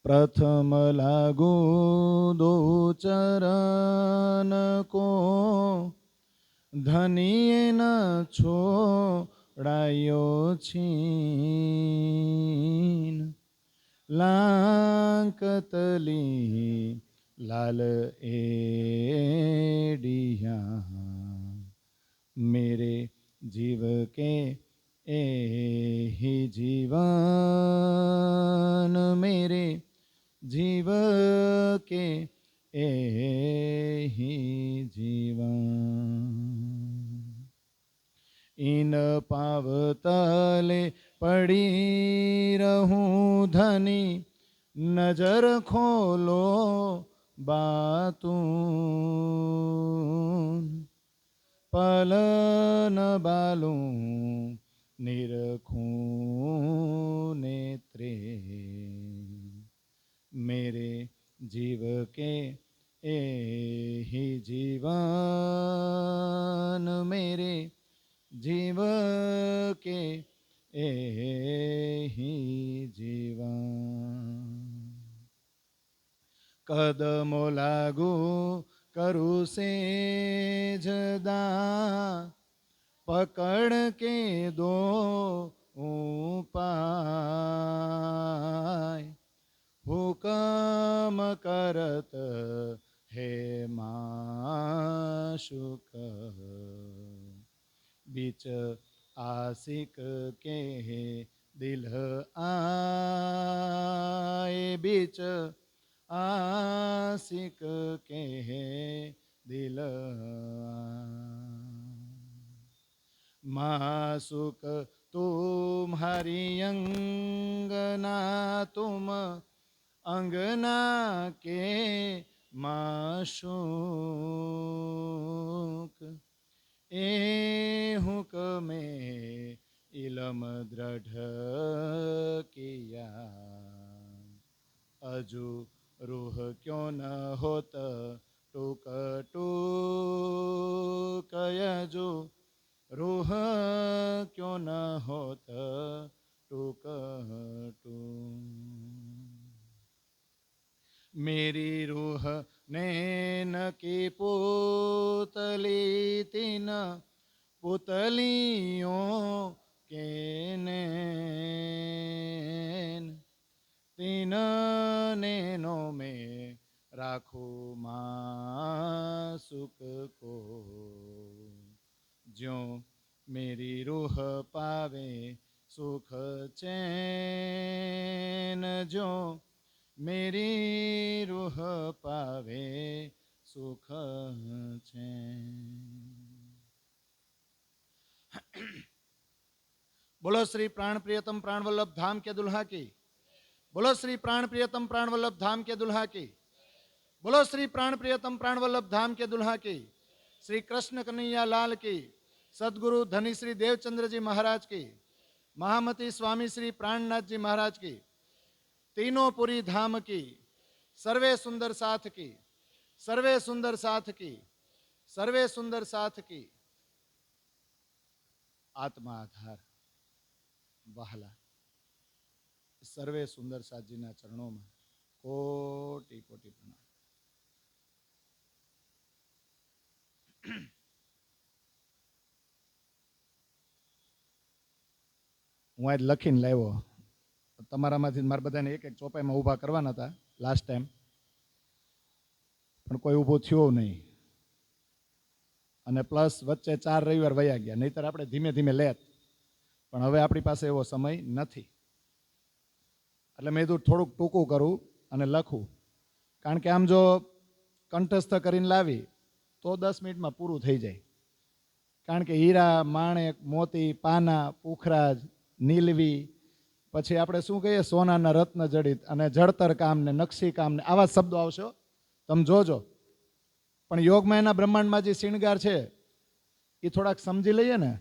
प्रथम लागू दो चरण को, धनिये न छोड़ायो छीन। लांकतली लाल एडिया, मेरे जीव के ए ही जीवन, मेरे जीव के ए ही जीवन। इन पावतले पड़ी रहूं धनी, नजर खोलो बातून। पलन बालूं निरखूं नेत्रे, मेरे जीव के ए ही जीवन, मेरे जीव के ए ही जीवन। कदमो लागू करू से जदा, पकड़ के दो उपाय। हुकम करत हे माशुक, बीच आशिक के दिल आए। बीच आशिक के दिल माशुक, तुम्हारी अंगना तुम अंगना के माशुक। ए हुक्मे इलम दृढ़ किया, अजू रूह क्यों न होत टूक टूक। अजू रूह क्यों न होत टूक टूक। मेरी रूह नैन की पुतली तीन पुतलियों के नैन, तीन नैनों में राखू माशुक को। ज्यों मेरी रूह पावे सुख चैन, ज्यों मेरी रूह पावे सुख चैन। बोलो श्री प्राण प्रियतम प्राण वल्लभ धाम के दुल्हा की। बोलो श्री प्राण प्रियतम प्राण वल्लभ धाम के दुल्हा की। बोलो श्री प्राण प्रियतम प्राण वल्लभ धाम के दुल्हा की। श्री कृष्ण कन्हैया लाल की। सदगुरु धनी श्री देवचंद्र जी महाराज की। महामती स्वामी श्री प्राणनाथ जी महाराज की। तीनों पुरी धाम की। सर्वे सुंदर साथ की। सर्वे सुंदर साथ की। सर्वे सुंदर साथ की। आत्मा आधार वहला सर्वे सुंदर साथ जी ना चरणों में कोटि कोटि प्रणाम। હું આજ લખીને લાવ્યો, તમારામાંથી મારા બધાને એક એક ચોપાઈમાં ઊભા કરવાના હતા લાસ્ટ ટાઈમ, પણ કોઈ ઊભું થયું નહીં. અને પ્લસ વચ્ચે 4 રવિવાર વયા ગયા, નહીતર આપણે ધીમે ધીમે લેત, પણ હવે આપણી પાસે એવો સમય નથી. એટલે મેં કીધું થોડુંક ટૂંકું કરું અને લખું, કારણ કે આમ જો કંઠસ્થ કરીને લાવી તો 10 મિનિટમાં પૂરું થઈ જાય. કારણ કે હીરા, માણેક, મોતી, પાના, પુખરાજ, નીલવી, પછી આપણે શું કહીએ સોનાના રત્ન જડિત અને જળતર કામ ને નકશી કામ ને આવા શબ્દો આવશે, તમે જોજો. પણ યોગમાં એના બ્રહ્માંડમાં જે શિણગાર છે એ થોડાક સમજી લઈએ ને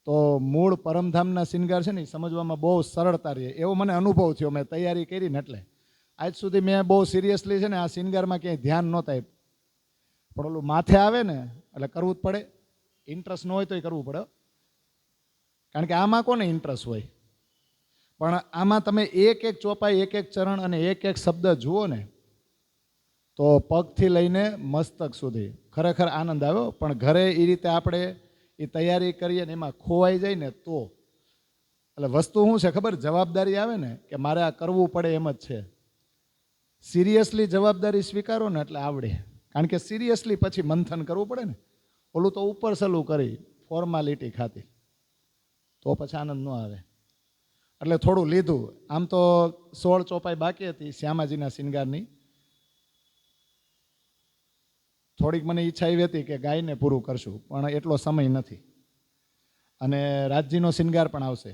તો મૂળ પરમધામના શિણગાર છે ને એ સમજવામાં બહુ સરળતા રહે, એવો મને અનુભવ થયો. મેં તૈયારી કરી ને એટલે આજ સુધી મેં બહુ સિરિયસલી છે ને આ શિણગારમાં ક્યાંય ધ્યાન નહોતા આપ્યું. પણ ઓલું માથે આવે ને એટલે કરવું જ પડે. ઇન્ટરેસ્ટ ન હોય તો કરવું પડે, કારણ કે આમાં કોને ઇન્ટરેસ્ટ હોય. પણ આમાં તમે એક એક ચોપાઈ, એક એક ચરણ અને એક એક શબ્દ જુઓ ને તો પગથી લઈને મસ્તક સુધી ખરેખર આનંદ આવ્યો. પણ ઘરે એ રીતે આપણે એ તૈયારી કરીએ ને એમાં ખોવાઈ જાય ને તો એટલે વસ્તુ શું છે ખબર, જવાબદારી આવે ને કે મારે આ કરવું પડે એમ જ છે. સિરિયસલી જવાબદારી સ્વીકારો ને એટલે આવડે. કારણ કે સિરિયસલી પછી મંથન કરવું પડે ને, ઓલું તો ઉપર સલું કરી ફોર્માલિટી ખાતી તો પછી આનંદ ન આવે. એટલે થોડું લીધું. આમ તો 16 ચોપાઈ બાકી હતી શ્યામાજીના શિંગારની. થોડીક મને ઈચ્છા એવી હતી કે ગાયને પૂરું કરશું, પણ એટલો સમય નથી. અને રાજજીનો શિંગાર પણ આવશે,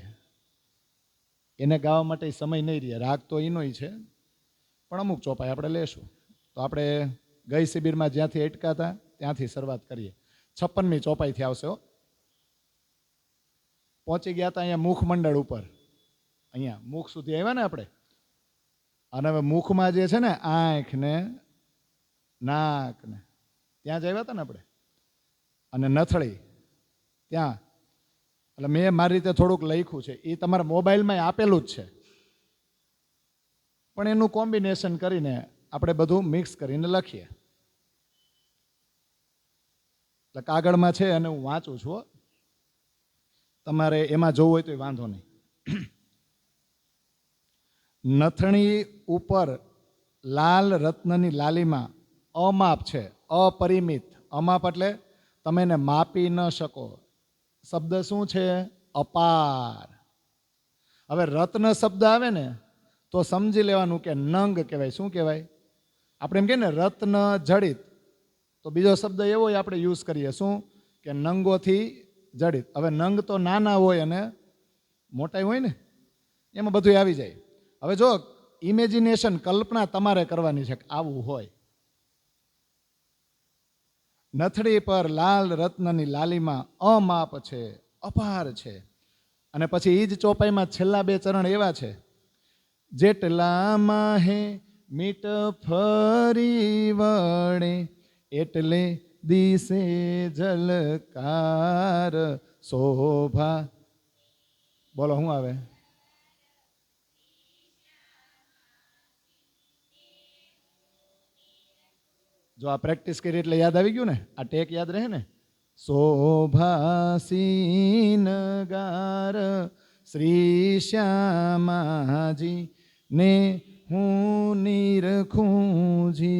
એને ગાવા માટે સમય નહીં રહે. રાગ તો એનોય છે, પણ અમુક ચોપાઈ આપણે લેશું. તો આપણે ગઈ શિબિરમાં જ્યાંથી અટકા હતા ત્યાંથી શરૂઆત કરીએ. 56મી ચોપાઈથી આવશે. પહોંચી ગયા હતા અહીંયા મુખમંડળ ઉપર, અહીંયા મુખ સુધી આવ્યા ને આપણે. અને હવે મુખમાં જે છે ને આંખ ને નાક ને ત્યાં જ આવ્યા હતા ને આપણે, અને નથળી ત્યાં. એટલે મેં મારી રીતે થોડુંક લખ્યું છે, એ તમારા મોબાઈલમાં આપેલું જ છે, પણ એનું કોમ્બિનેશન કરીને આપણે બધું મિક્સ કરીને લખીએ. એટલે કાગળમાં છે અને હું વાંચું છું, તમારે એમાં જોવું હોય તો વાંધો નહીં. નથણી ઉપર લાલ રત્નની લાલીમાં અમાપ છે, અપરિમિત. અમાપ એટલે તમે એને માપી ન શકો. શબ્દ શું છે? અપાર. હવે રત્ન શબ્દ આવે ને તો સમજી લેવાનું કે નંગ કહેવાય. શું કહેવાય? આપણે એમ કહીએ ને રત્ન જડિત, તો બીજો શબ્દ એવો આપણે યુઝ કરીએ, શું કે નંગોથી જડિત. હવે નંગ તો નાના હોય અને મોટા હોય ને, એમાં બધું આવી જાય. હવે જો ઇમેજિનેશન, કલ્પના તમારે કરવાની છે કે આવું હોય. નથડી પર લાલ રત્નની લાલીમાં અમાપ છે, અપાર છે. અને પછી એ જ ચોપાઈમાં છેલ્લા 2 ચરણ એવા છે, જેટલા માહે મીટ ફરી વળે એટલે દિશે જલકાર શોભા. બોલો શું આવે? જો આ પ્રેક્ટિસ કરી એટલે યાદ આવી ગયું ને, આ ટેક યાદ રહે ને. શોભાસીન ગાર શ્રી શ્યામાજી ને હું નિરખુંજી.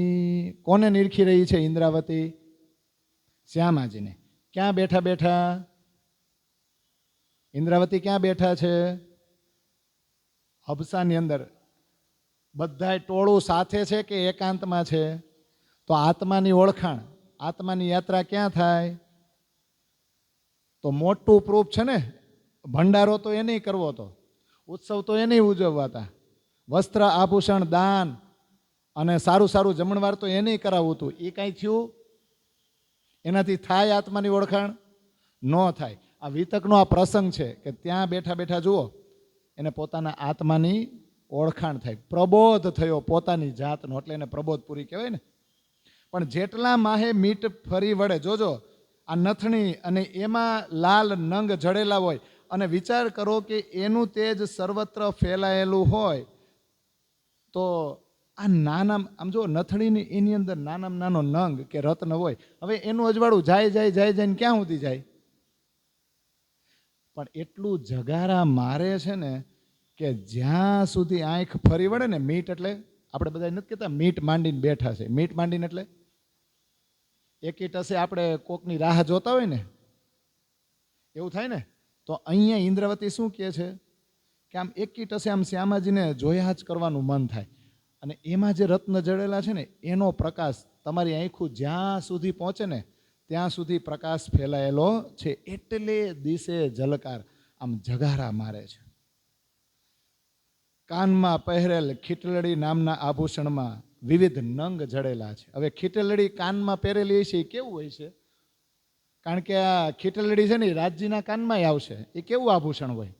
કોને નિરખી રહી છે ઇન્દ્રાવતી? શ્યામાજીને. ક્યાં બેઠા બેઠા? ઇન્દ્રાવતી ક્યાં બેઠા છે? હબસાની અંદર. બધાય ટોળું સાથે છે કે એકાંતમાં છે? તો આત્માની ઓળખાણ, આત્માની યાત્રા ક્યાં થાય? તો મોટું પ્રૂફ છે ને, ભંડારો તો એને કરવો હતો, ઉત્સવ તો એને ઉજવવાતા, વસ્ત્ર આભૂષણ દાન અને સારું સારું જમણવાર તો એને કરાવવું હતું. એ કાંઈ થયું? એનાથી થાય આત્માની ઓળખાણ? ન થાય. આ વિતકનો આ પ્રસંગ છે કે ત્યાં બેઠા બેઠા જુઓ એને પોતાના આત્માની ઓળખાણ થાય, પ્રબોધ થયો પોતાની જાતનો, એટલે એને પ્રબોધ પૂરી કહેવાય ને. પણ જેટલા માહે મીટ ફરી વળે, જોજો આ નથણી અને એમાં લાલ નંગ જડેલા હોય, અને વિચાર કરો કે એનું તેજ સર્વત્ર ફેલાયેલું હોય, તો આ નાના, આમ જો નથણીની એની અંદર નાનામાં નાનો નંગ કે રત્ન હોય, હવે એનું અજવાળું જાય જાય જાય જાય ક્યાં સુધી જાય? પણ એટલું જગારા મારે છે ને કે જ્યાં સુધી આંખ ફરી વળે ને. મીટ એટલે આપણે બધા નથી કહેતા મીટ માંડીને બેઠા છે. મીટ માંડીને એટલે એકી ટસે આપણે કોકની રાહ જોતા હોય ને, એવું થાય ને. તો અહીંયા ઇન્દ્રાવતી શું કહે છે કે આમ એકી ટસે આમ શ્યામાજીને જોયા જ કરવાનું મન થાય. અને એમાં જે રત્ન જડેલા છે ને એનો પ્રકાશ તમારી આંખું જ્યાં સુધી પહોંચે ને ત્યાં સુધી પ્રકાશ ફેલાયેલો છે, એટલે દિશે ઝલકાર, આમ જગારા મારે છે. કાનમાં પહેરેલ ખીટલડી નામના આભૂષણમાં વિવિધ નંગ જડેલા છે. હવે ખીટલડી કાનમાં પહેરેલી છે એ કેવું હોય છે? કારણ કે આ ખીટલડી છે ને રાજજીના કાનમાં આવશે. એ કેવું આભૂષણ હોય?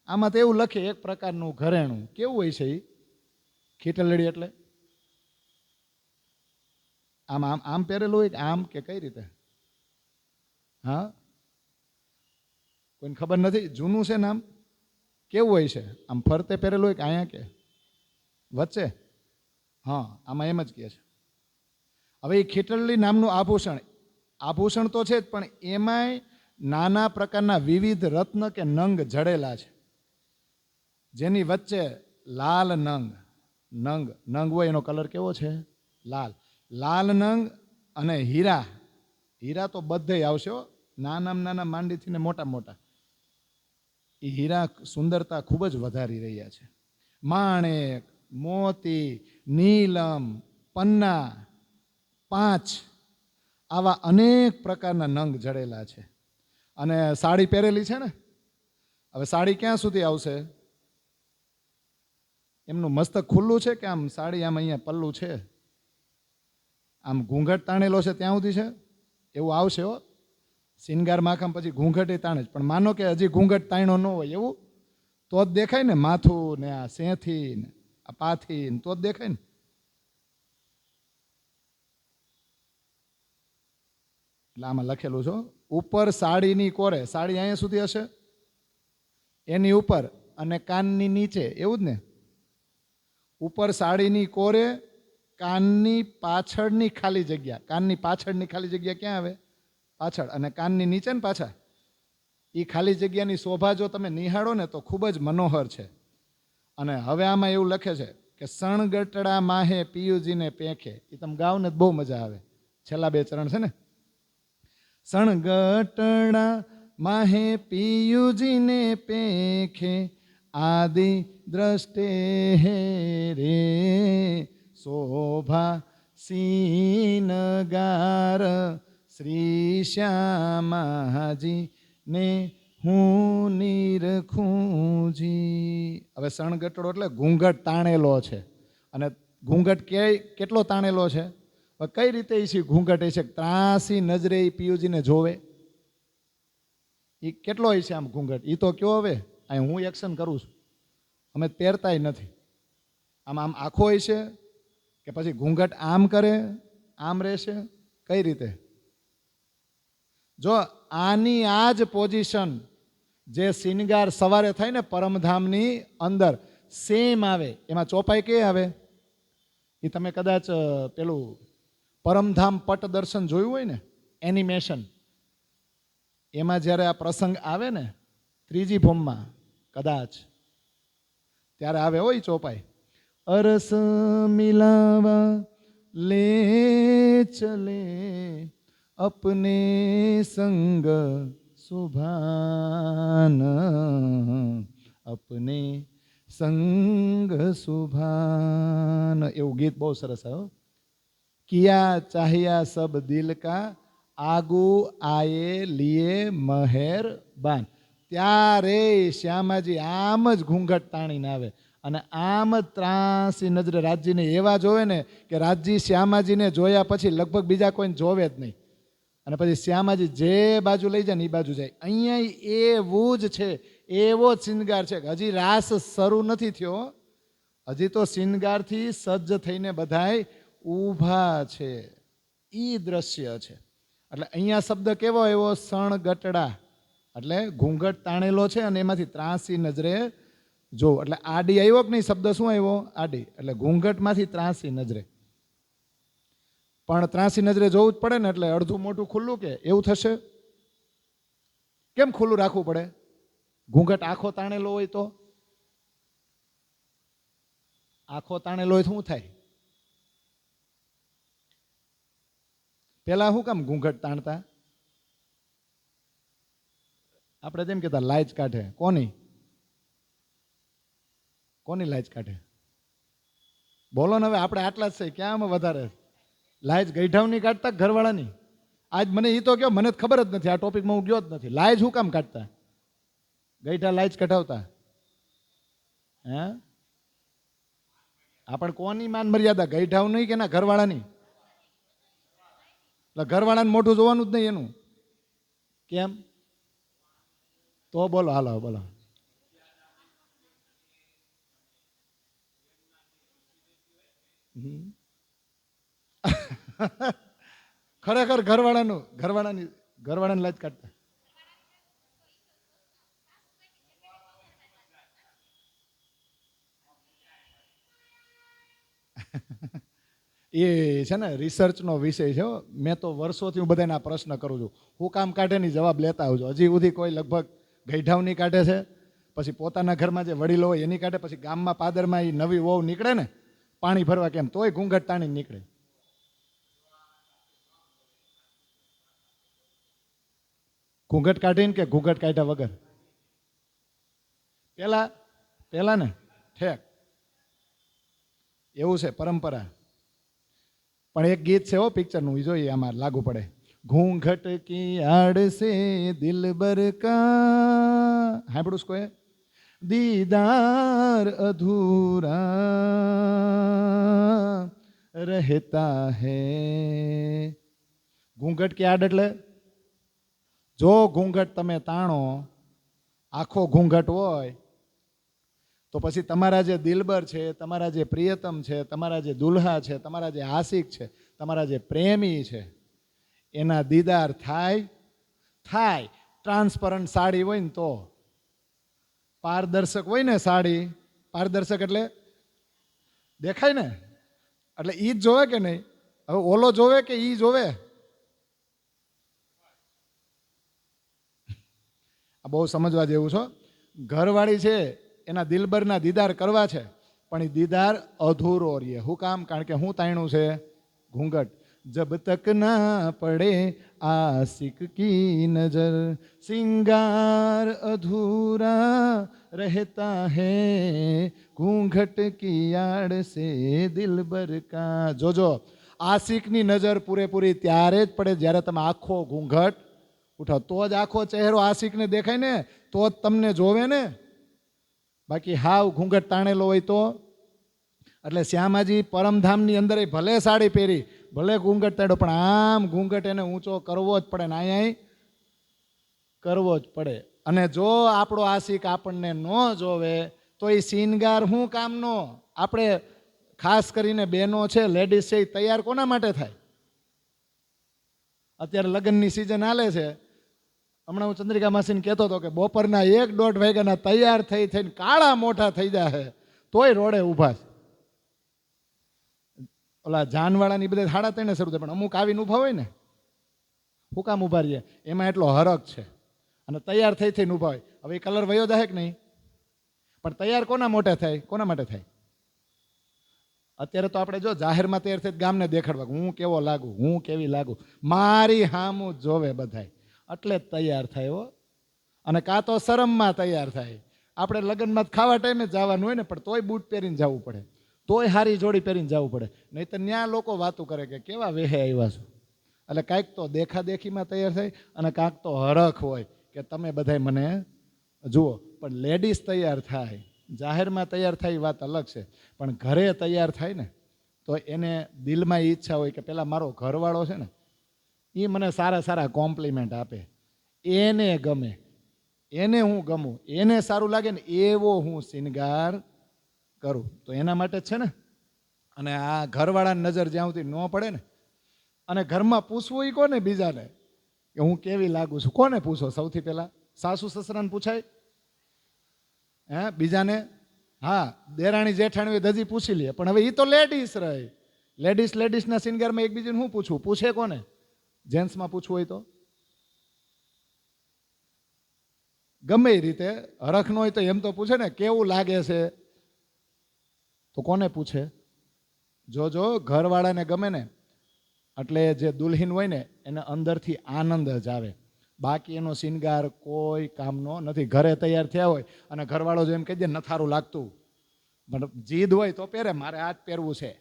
આમાં તો એવું લખે એક પ્રકારનું ઘરેણું. કેવું હોય છે એ ખીટલડી? એટલે આમ આમ આમ પહેરેલું હોય કે આમ, કે કઈ રીતે? હા, કોઈને ખબર નથી? જૂનું છે નામ? કેવું હોય છે? આમ ફરતે પહેરેલું હોય કે અહીંયા કે વચ્ચે? હા, આમાં એમ જ કહે છે. હવે એ ખીટલી નામનું આભૂષણ તો છે જ, પણ એમાંય નાના પ્રકારના વિવિધ રત્ન કે નંગ જડેલા છે, જેની વચ્ચે લાલ નંગ હોય. એનો કલર કેવો છે? લાલ નંગ અને હીરા તો બધે આવશે હો, નાના માંડીથી ને મોટા. એ હીરા સુંદરતા ખૂબ જ વધારી રહ્યા છે. માણેક, મોતી, નીલમ, પન્ના, પાંચ, આવા અનેક પ્રકારના નંગ જડેલા છે. અને સાડી પહેરેલી છે ને, હવે સાડી ક્યાં સુધી આવશે? એમનું મસ્તક ખુલ્લું છે કે આમ સાડી આમ અહીંયા પલ્લું છે, આમ ઘૂંઘટ તાણેલો છે ત્યાં સુધી છે? એવું આવશે હો. શિંગાર માખમ પછી ઘૂંઘટ તાણે જ, પણ માનો કે હજી ઘૂંઘટ તાણ્યો ન હોય એવું, તો જ દેખાય ને. માથું ને આ સેથી ને આ પાથી તો જ દેખાય ને. એટલે આમાં લખેલું છે ઉપર સાડીની કોરે, સાડી અહીંયા સુધી હશે, એની ઉપર અને કાનની નીચે, એવું જ ને? ઉપર સાડીની કોરે, કાનની પાછળની ખાલી જગ્યા. કાનની પાછળની ખાલી જગ્યા ક્યાં આવે? પાછળ. અને કાનની નીચે ને પાછળ. એ ખાલી જગ્યાની શોભા જો તમે નિહાળો ને તો ખૂબ જ મનોહર છે. અને હવે આમાં એવું લખે છે કે સણગટડા માહે પિયુજીને પેખે. એ તમે ગાવ ને બહુ મજા આવે. છેલ્લા 2 ચરણ છે ને, સણગટડા માહે પિયુજીને પેખે, આદિ દ્રષ્ટે રે શોભા સીનગાર શ્રી શ્યામાજી ને હું નિરખુંજી. હવે સણગટડો એટલે ઘૂંઘટ તાણેલો છે. અને ઘૂંઘટ કેટલો તાણેલો છે? કઈ રીતે છે ઘૂંઘટ? છે ત્રાસી નજરે એ પિયુજીને જોવે. એ કેટલો હોય છે આમ ઘૂંઘટ? એ તો કયો હવે, અહીં હું એક્શન કરું છું, અમે પહેરતાય નથી. આમ આખો હોય છે કે પછી ઘૂંઘટ આમ કરે આમ રહેશે? કઈ રીતે? જો આની આ જ પોઝિશન જે શિંગાર સવારે થાય ને પરમધામની અંદર સેમ આવે. એમાં ચોપાઈ કે આવે? એ તમે કદાચ પેલું પરમધામ પટ દર્શન જોયું હોય ને, એનિમેશન, એમાં જ્યારે આ પ્રસંગ આવે ને 3જી ફોર્મમાં કદાચ, ત્યારે આવે હોય ચોપાઈ, અરસ મિલાવા લે ચલે અપને સંગ સુભાન, અપને સંગ સુભાન. એવું ગીત બહુ સરસ આવે. કિયા ચાહિયા સબ દિલ કા, આગુ આયે લીએ મહેરબાન. ત્યારે શ્યામાજી આમ જ ઘૂંઘટ તાણીને આવે અને આમ જ ત્રાસી નજરે રાજજીને એવા જોવે ને કે રાજજી શ્યામાજીને જોયા પછી લગભગ બીજા કોઈને જોવે જ નહીં. અને પછી શ્યામાજી જે બાજુ લઈ જાય ને એ બાજુ જાય. અહીંયા એવું જ છે, એવો જ શિંગાર છે. હજી રાસ શરૂ નથી થયો, હજી તો શિંગારથી સજ્જ થઈને બધાય ઊભા છે. ઈ દ્રશ્ય છે. એટલે અહીંયા શબ્દ કેવો આવ્યો? સણગટડા, એટલે ઘૂંઘટ તાણેલો છે અને એમાંથી ત્રાસી નજરે જો. એટલે આડી આવ્યો કે નહીં શબ્દ? શું આવ્યો? આડી. એટલે ઘૂંઘટમાંથી ત્રાસી નજરે. પણ ત્રાસી નજરે જોવું જ પડે ને, એટલે અડધું મોઢું ખુલ્લું કે એવું થશે? કેમ ખુલ્લું રાખવું પડે? ઘૂંઘટ આખો તાણેલો હોય તો? આખો તાણેલો હોય તો શું થાય? પેલા શું કામ ઘૂંઘટ તાણતા? આપણે જેમ કહેતા લાજ કાઢે. કોની લાજ કાઢે? બોલો ને હવે. આપણે આટલા જ છે, ક્યાં આમાં વધારે? લાજ ગઈઢાવની કાઢતા ઘરવાળાની? આજ મને એ તો કહો, મને ખબર જ નથી, આ ટોપિકમાં હું ગયો જ નથી. લાજ શું કામ કાઢતા? ગઈઢા લાજ કઢાવતા? હે? આપણે કોની માન મર્યાદા? ગઈઢાવ નહીં કે ના ઘરવાળાની? એટલે ઘરવાળાને મોઢું જોવાનું જ નહીં એનું. કેમ? તો બોલો, હાલો બોલો. ખરેખર ઘરવાળાની લાજ કાઢતા. એ છે ને રિસર્ચનો વિષય છે હો. મેં તો વર્ષોથી હું બધાને આ પ્રશ્ન કરું છું, હું કામ કાઢે ની જવાબ લેતા આવજો. હજી સુધી કોઈ લગભગ ગઈઢાવની કાઢે છે, પછી પોતાના ઘરમાં જે વડીલો હોય એની કાઢે, પછી ગામમાં પાદરમાં એ નવી વહુ નીકળે ને પાણી ભરવા, કેમ તોય ઘૂંઘટ તાણી નીકળે. ઘૂંઘટ કાઢીને કે ઘૂંઘટ કાઢ્યા વગર? પેલા પેલા ને ઠેક એવું છે પરંપરા. પણ એક ગીત છે હો પિક્ચરનું, એ જોઈએ આમાં લાગુ પડે. ઘૂંઘટ કી આડ સે દિલબર કા, સાંભળું કોઈ? દીદાર અધૂરા રહેતા હૈ. ઘૂંઘટ કી આડ એટલે જો ઘૂંઘટ તમે તાણો, આખો ઘૂંઘટ હોય, તો પછી તમારા જે દિલબર છે, તમારા જે પ્રિયતમ છે, તમારા જે દુલ્હા છે, તમારા જે આશિક છે, તમારા જે પ્રેમી છે, એના દીદાર થાય? થાય. ટ્રાન્સપરન્ટ સાડી હોય ને તો, પારદર્શક હોય ને સાડી, પારદર્શક એટલે દેખાય ને, એટલે ઈ જ જોવે કે નહીં? હવે ઓલો જોવે કે ઈ જોવે? આ બહુ સમજવા જેવું છો. ઘરવાળી છે એના દિલબરના દીદાર કરવા છે, પણ એ દીદાર અધૂરો રહે. શું કામ? કારણ કે હું તાણ્યું છે? ઘૂંઘટ. જબ તક ના પડે આશિક કી નજર, સિંગાર અધૂરા રહેતા હૈ, ઘૂંઘટ કી આડ સે દિલબર કા. જોજો, આશિકની નજર પૂરેપૂરી ત્યારે જ પડે જ્યારે તમે આખો ઘૂંઘટ ઉઠો, તો જ આખો ચહેરો આશિકને દેખાય ને, તો જ તમને જોવે ને. બાકી હાવ ઘૂંઘટ તાણેલો હોય તો? એટલે શ્યામાજી પરમધામની અંદર ભલે સાડી પહેરી, ભલે ઘૂંઘટ તાડ્યો, પણ આમ ઘૂંઘટ એને ઊંચો કરવો જ પડે ને, અહીંયા કરવો જ પડે. અને જો આપણો આશિક આપણને ન જોવે તો એ શિનગાર શું કામનો? આપણે ખાસ કરીને બહેનો છે, લેડીઝ છે, એ તૈયાર કોના માટે થાય? અત્યારે લગ્નની સિઝન હાલે છે. હમણાં હું ચંદ્રિકા માસીને કહેતો હતો કે બપોરના 1-1.5 વાગ્યાના તૈયાર થઈને કાળા મોઢા થઈ જાય તોય રોડે ઊભા છે. ઓલા જાનવાળાની બધા 3:30 શરૂ થાય, પણ અમુક આવીને ઊભા હોય ને, શું કામ ઊભા રહીએ? એમાં એટલો હરખ છે. અને તૈયાર થઈને ઊભા હોય. હવે એ કલર વયો જાય કે નહીં? પણ તૈયાર કોના મોટે થાય? કોના માટે થાય? અત્યારે તો આપણે જો જાહેરમાં તૈયાર થઈ ગામને દેખાડવા હું કેવો લાગુ, હું કેવી લાગુ, મારી હામું જોવે બધાય, એટલે જ તૈયાર થાય હો. અને કાં તો શરમમાં તૈયાર થાય. આપણે લગ્નમાં ખાવા ટાઈમે જ જવાનું હોય ને, પણ તોય બૂટ પહેરીને જવું પડે, તોય સારી જોડી પહેરીને જવું પડે, નહીં તો ત્યાં લોકો વાતું કરે કે કેવા વેહે આવ્યા છો. એટલે કાંઈક તો દેખાદેખીમાં તૈયાર થાય, અને કાંઈક તો હરખ હોય કે તમે બધાય મને જુઓ. પણ લેડીઝ તૈયાર થાય, જાહેરમાં તૈયાર થાય એ વાત અલગ છે, પણ ઘરે તૈયાર થાય ને તો એને દિલમાં ઈચ્છા હોય કે પેલા મારો ઘરવાળો છે ને એ મને સારા સારા કોમ્પ્લિમેન્ટ આપે, એને ગમે, એને હું ગમું, એને સારું લાગે ને એવો હું શિનગાર કરું. તો એના માટે જ છે ને. અને આ ઘરવાળાની નજર જ્યાં સુધી ન પડે ને, અને ઘરમાં પૂછવું એ કોને બીજાને કે હું કેવી લાગુ છું? કોને પૂછો સૌથી પહેલા? સાસુ સસરાને પૂછાય? હે બીજાને? હા, દેરાણી જેઠાણી હજી પૂછી લે, પણ હવે એ તો લેડીઝ રહે. લેડીઝના શિનગારમાં એકબીજાને શું પૂછવું? પૂછે કોને? જેન્ટ્સમાં પૂછવું હોય તો ગમે એ રીતે હરખ ન હોય તો એમ તો પૂછે ને કેવું લાગે છે, તો કોને પૂછે? જો ઘરવાળાને ગમે ને એટલે જે દુલ્હીન હોય ને એને અંદરથી આનંદ જ આવે. બાકી એનો શિનગાર કોઈ કામનો નથી. ઘરે તૈયાર થયા હોય અને ઘરવાળો જો એમ કહી દે નથારું લાગતું, જીદ હોય તો પહેરે, મારે આ જ પહેરવું છે.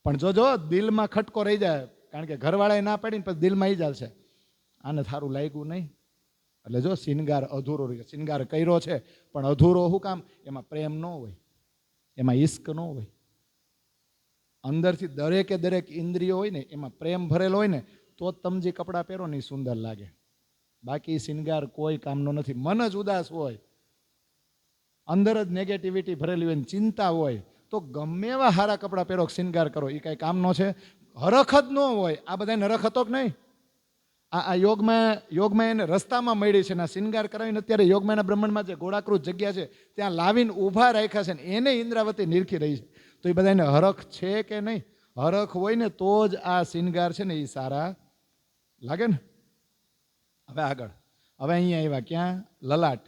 પણ જો દિલમાં ખટકો રહી જાય, કારણ કે ઘરવાળાએ ના પાડીને પછી દિલમાં આવી જશે આને થારું લાગ્યું નહીં, એટલે જો શિનગાર અધૂરો રહે. શિનગાર કર્યો છે પણ અધૂરો શું કામ? એમાં પ્રેમ ન હોય, એમાં ઈશ્ક ન હોય. અંદરથી દરેક ઇન્દ્રિયો હોય ને એમાં પ્રેમ ભરેલો હોય ને તો જ તમે જે કપડાં પહેરો ને એ સુંદર લાગે. બાકી શિનગાર કોઈ કામનો નથી. મન જ ઉદાસ હોય, અંદર જ નેગેટિવિટી ભરેલી હોય, ચિંતા હોય, તો ગમે એવા સારા કપડાં પહેરો, શિનગાર કરો, એ કાંઈ કામનો છે? હરખ જ ન હોય. આ બધાને હરખ હતો કે નહીં? આ યોગમાં એને રસ્તામાં મળી છે ને શિનગાર કરાવીને અત્યારે યોગમાના બ્રહ્માંડમાં જે ગોળાકૃત જગ્યા છે ત્યાં લાવીને ઊભા રાખ્યા છે ને એને ઇન્દ્રાવતી નિરખી રહી છે. તો એ બધાને હરખ છે કે નહીં? હરખ હોય ને તો જ આ શિંગાર છે ને એ સારા લાગે ને. હવે આગળ, હવે અહીંયા આવ્યા ક્યાં? લલાટ.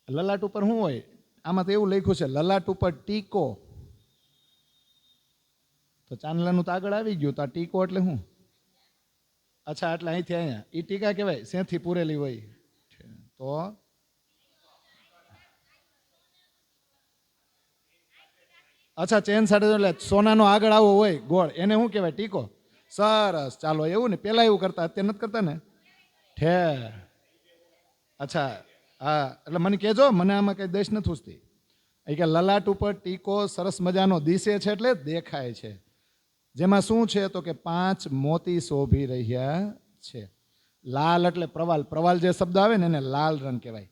લલાટ ઉપર શું હોય? આમાં તો એવું લખ્યું છે લલાટ ઉપર ટીકો. તો ચાંદલાનું તો આગળ આવી ગયું. તો આ ટીકો એટલે શું? અચ્છા, એટલે અહીંથી અહીંયા એ ટીકા કહેવાય, શેથી પૂરેલી હોય તો. અચ્છા, ચેન સાથે એટલે સોનાનો આગળ આવો હોય ગોળ, એને શું કહેવાય? ટીકો. સરસ, ચાલો. એવું ને, પેલા એવું કરતા, અત્યારે નથી કરતા ને. ઠે, અચ્છા, હા. એટલે મને કહેજો, મને આમાં કઈ દેશ નથી પૂછતી. એ કે લલાટ ઉપર ટીકો સરસ મજાનો દિશે છે એટલે દેખાય છે. જેમાં શું છે તો કે 5 મોતી શોભી રહ્યા છે. લાલ એટલે પ્રવાલ. પ્રવાલ જે શબ્દ આવે ને એને લાલ રંગ કહેવાય.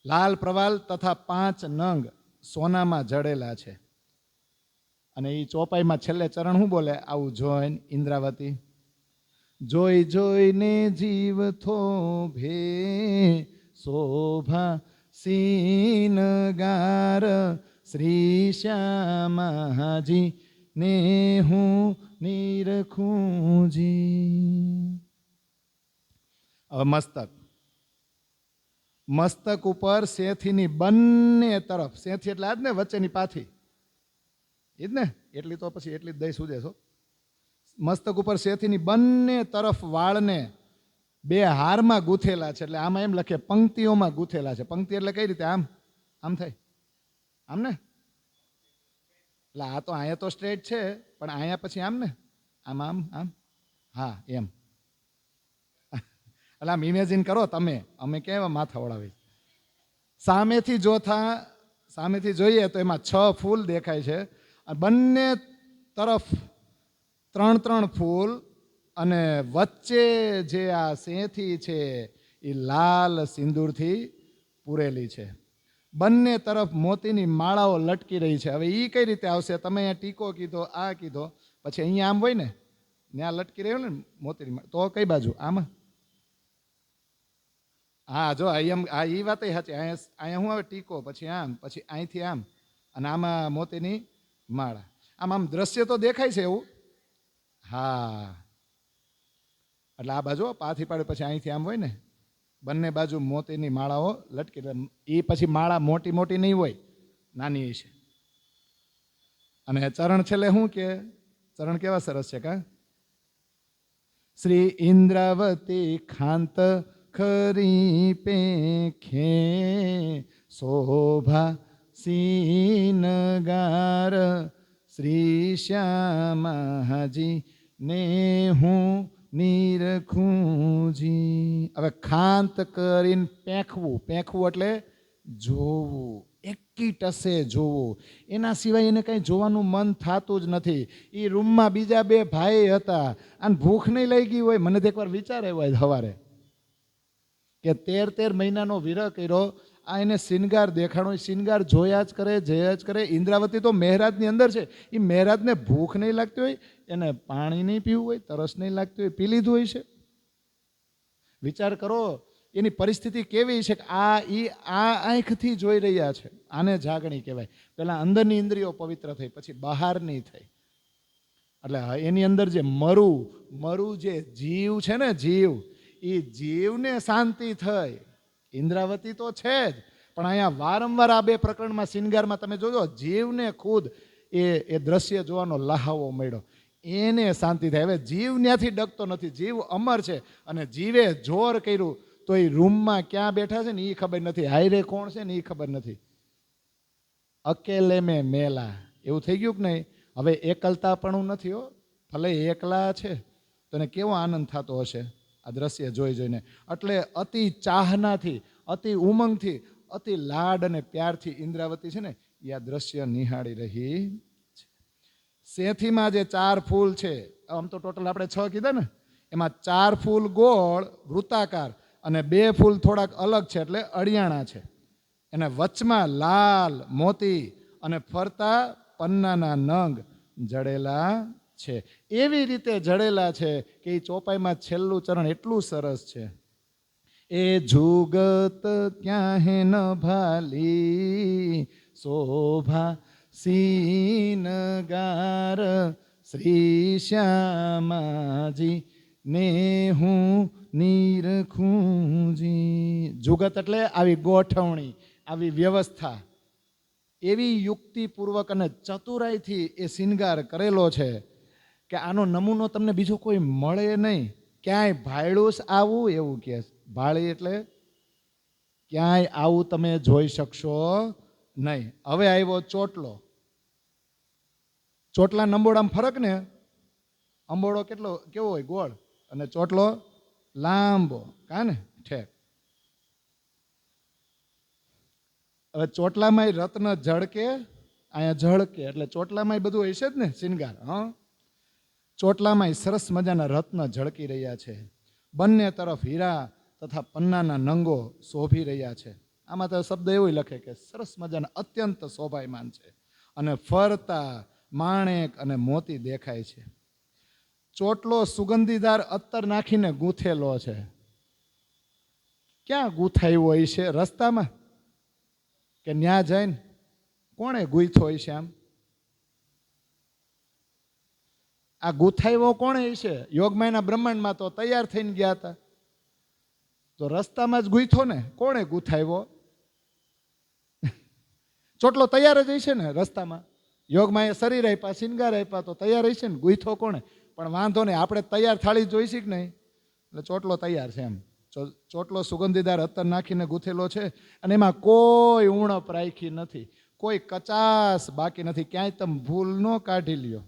લાલ પ્રવાલ તથા 5 નંગ સોનામાં જડેલા છે. અને એ ચોપાઈમાં છેલ્લે ચરણ શું બોલે? આવું જોઈને ઇન્દ્રાવતી જોઈ જોઈને જીવ થોભે શોભા સીનગાર શ્રી શ્યામાજી ને હું નિરખુંજી. હવે મસ્તક. મસ્તક ઉપર શેથીની બંને તરફ, શેથી એટલે આજ ને વચ્ચેની પાથી, એ જ ને, એટલી તો પછી એટલી જ દઈ સુદેશો. મસ્તક ઉપર શેથીની બંને તરફ વાળને 2 હારમાં ગૂંથેલા છે. એટલે આમાં એમ લખે પંક્તિઓમાં ગૂંથેલા છે. પંક્તિ એટલે કઈ રીતે? આમ આમ થાય, આમ ને. એટલે આ તો અહીંયા તો સ્ટ્રેટ છે, પણ અહીંયા પછી આમ ને, આમ આમ આમ, હા એમ. એટલે આમ ઇમેજિન કરો તમે, અમે કેવા માથા વળાવી. સામેથી જોઈએ તો એમાં 6 ફૂલ દેખાય છે. બંને તરફ 3 ફૂલ, અને વચ્ચે જે આ શેથી છે એ લાલ સિંદૂરથી પૂરેલી છે. બંને તરફ મોતીની માળાઓ લટકી રહી છે. હવે એ કઈ રીતે આવશે? તમે અહીંયા ટીકો કીધો, આ કીધો, પછી અહીંયા આમ હોય ને, ત્યાં લટકી રહ્યો ને મોતીની, તો કઈ બાજુ? આમાં. હા, જો અહીંયા એ વાત સાચી. અહીંયા શું આવે? ટીકો, પછી આમ, પછી અહીંથી આમ, અને આમાં મોતીની માળા. આમ દ્રશ્ય તો દેખાય છે એવું. હા, એટલે આ બાજુ પાથી પાડે, પછી અહીંથી આમ હોય ને, બંને બાજુ મોતીની માળાઓ લટકી. એ પછી માળા મોટી મોટી નહીં હોય, નાની છે. અને ચરણ છેલ્લે શું કે? ચરણ કેવા સરસ છે કા? શ્રી ઇન્દ્રાવતી ખાંત ખરી પેખે શોભા સીનગાર શ્રી શ્યામાજી ને હું નિરખુંજી. હવે ખાંત કરીને પેંખવું. પેંખવું એટલે જોવું, એકી ટસે જોવું. એના સિવાય એને કંઈ જોવાનું મન થતું જ નથી. એ રૂમમાં બીજા 2 ભાઈ હતા, અને ભૂખ નહીં લઈ ગઈ હોય. મને તો એકવાર વિચાર આવ્યો સવારે કે 13 મહિનાનો વિરહ કર્યો, આ એને શિનગાર દેખાણો, શિનગાર જોયા જ કરે, જોયા જ કરે. ઇન્દ્રાવતી તો મહેરાજની અંદર છે. એ મહેરાજને ભૂખ નહીં લાગતી હોય, એને પાણી નહીં પીવું હોય, તરસ નહીં લાગતી હોય, પી લીધું હોય છે. વિચાર કરો એની પરિસ્થિતિ કેવી છે. આ આંખથી જોઈ રહ્યા છે. આને જાગણી કહેવાય. પહેલાં અંદરની ઇન્દ્રિયો પવિત્ર થઈ, પછી બહારની થઈ. એટલે એની અંદર જે મરું જે જીવ છે ને, જીવ, એ જીવને શાંતિ થઈ. ઇન્દ્રાવતી તો છે જ, પણ અહીંયા વારંવાર આ 2 પ્રકરણમાં શિનગારમાં તમે જોજો, જીવને ખુદ એ દ્રશ્ય જોવાનો લહાવો મળ્યો. એને શાંતિ થાય. હવે જીવ ત્યાંથી ડગતો નથી. જીવ અમર છે, અને જીવે જોર કર્યું તો એ રૂમમાં ક્યાં બેઠા છે ને એ ખબર નથી, હાયરે કોણ છે ને એ ખબર નથી. અકેલે મેં મેલા એવું થઈ ગયું કે નહીં? હવે એકલતાપણું નથી હો. ભલે એકલા છે તો એને કેવો આનંદ થતો હશે આ દ્રશ્ય જોઈ જોઈને. એટલે અતિ ચાહનાથી, અતિ ઉમંગથી, અતિ લાડ અને પ્યારથી ઇન્દ્રાવતી છે ને એ આ દ્રશ્ય નિહાળી રહી છે. શેથીમાં જે 4 ફૂલ છે, આમ તો ટોટલ આપણે 6 કીધા ને, એમાં 4 ફૂલ ગોળ વૃત્તાકાર અને 2 ફૂલ થોડાક અલગ છે, એટલે અડિયાણા છે. એને વચમાં લાલ મોતી અને ફરતા પન્નાના નંગ જડેલા છે. એવી રીતે જડેલા છે કે એ ચોપાઈમાં છેલ્લું ચરણ એટલું સરસ છે. એ જુગત ક્યાં હે ન ભાલી શોભા સીનગાર શ્રી શ્યામાજી ને હું નીરખુંજી. જુગત એટલે આવી ગોઠવણી, આવી વ્યવસ્થા, એવી યુક્તિપૂર્વક અને ચતુરાઈથી એ શિંગાર કરેલો છે કે આનો નમૂનો તમને બીજો કોઈ મળે નહીં. ક્યાંય ભાયડું આવું એવું કે ભાળી એટલે ક્યાંય આવું તમે જોઈ શકશો નહીં. હવે આવ્યો ચોટલો. ચોટલા અંબોડામાં ફરક ને, અંબોડો કેવો હોય ગોળ અને ચોટલો લાંબો, કા ને ઠેક. હવે ચોટલામાં રત્ન ઝળકે, અહીંયા ઝળકે એટલે ચોટલામાં બધું હશે જ ને શિંગાર. હા, ચોટલામાં સરસ મજાના રત્ન ઝળકી રહ્યા છે. બંને તરફ હીરા તથા પન્નાના નંગો શોભી રહ્યા છે. આમાં તો શબ્દ એવું લખે કે સરસ મજાના અત્યંત શોભાયમાન છે અને ફરતા માણેક અને મોતી દેખાય છે. ચોટલો સુગંધીદાર અત્તર નાખીને ગૂંથેલો છે. ક્યાં ગૂંથાયું હોય છે? રસ્તામાં કે ન્યા જઈને કોણે ગૂંથ્યો હોય છે? આમ આ ગૂંથાયો કોણે છે? યોગમાયના બ્રહ્માંડમાં તો તૈયાર થઈને ગયા હતા, તો રસ્તામાં જ ગૂંથ્યો ને. કોણે ગૂંથાયો? ચોટલો તૈયાર જ હશે ને રસ્તામાં. યોગમાએ શરીર આપ્યા, શિંગાર આપ્યા, તો તૈયાર હશે ને. ગૂંથ્યો કોણે? પણ વાંધો નહીં, આપણે તૈયાર થાળી જોઈશી કે નહીં, એટલે ચોટલો તૈયાર છે. એમ ચોટલો સુગંધીદાર અત્તર નાખીને ગૂંથેલો છે અને એમાં કોઈ ઉણપ રાખી નથી, કોઈ કચાશ બાકી નથી. ક્યાંય તમે ભૂલ ન કાઢી લ્યો.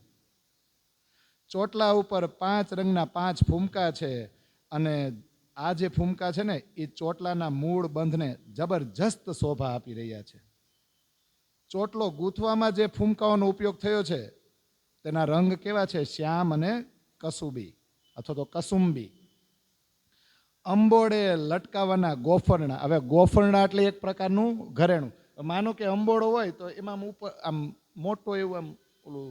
ચોટલા ઉપર 5 રંગના 5 ફૂમકા છે અને આ જે ફૂમકા છે ને એ ચોટલાના મૂળ બંધને જબરજસ્ત શોભા આપી રહ્યા છે. ચોટલો ગૂંથવામાં જે ફૂમકાઓનો ઉપયોગ થયો છે તેના રંગ કેવા છે? શ્યામ અને કસુંબી અથવા તો કસુંબી. અંબોડે લટકાવાના ગોફરણા. હવે ગોફરણા એટલે એક પ્રકારનું ઘરેણું. માનો કે અંબોડો હોય તો એમાં ઉપર આમ મોટો એવું આમ ઓલું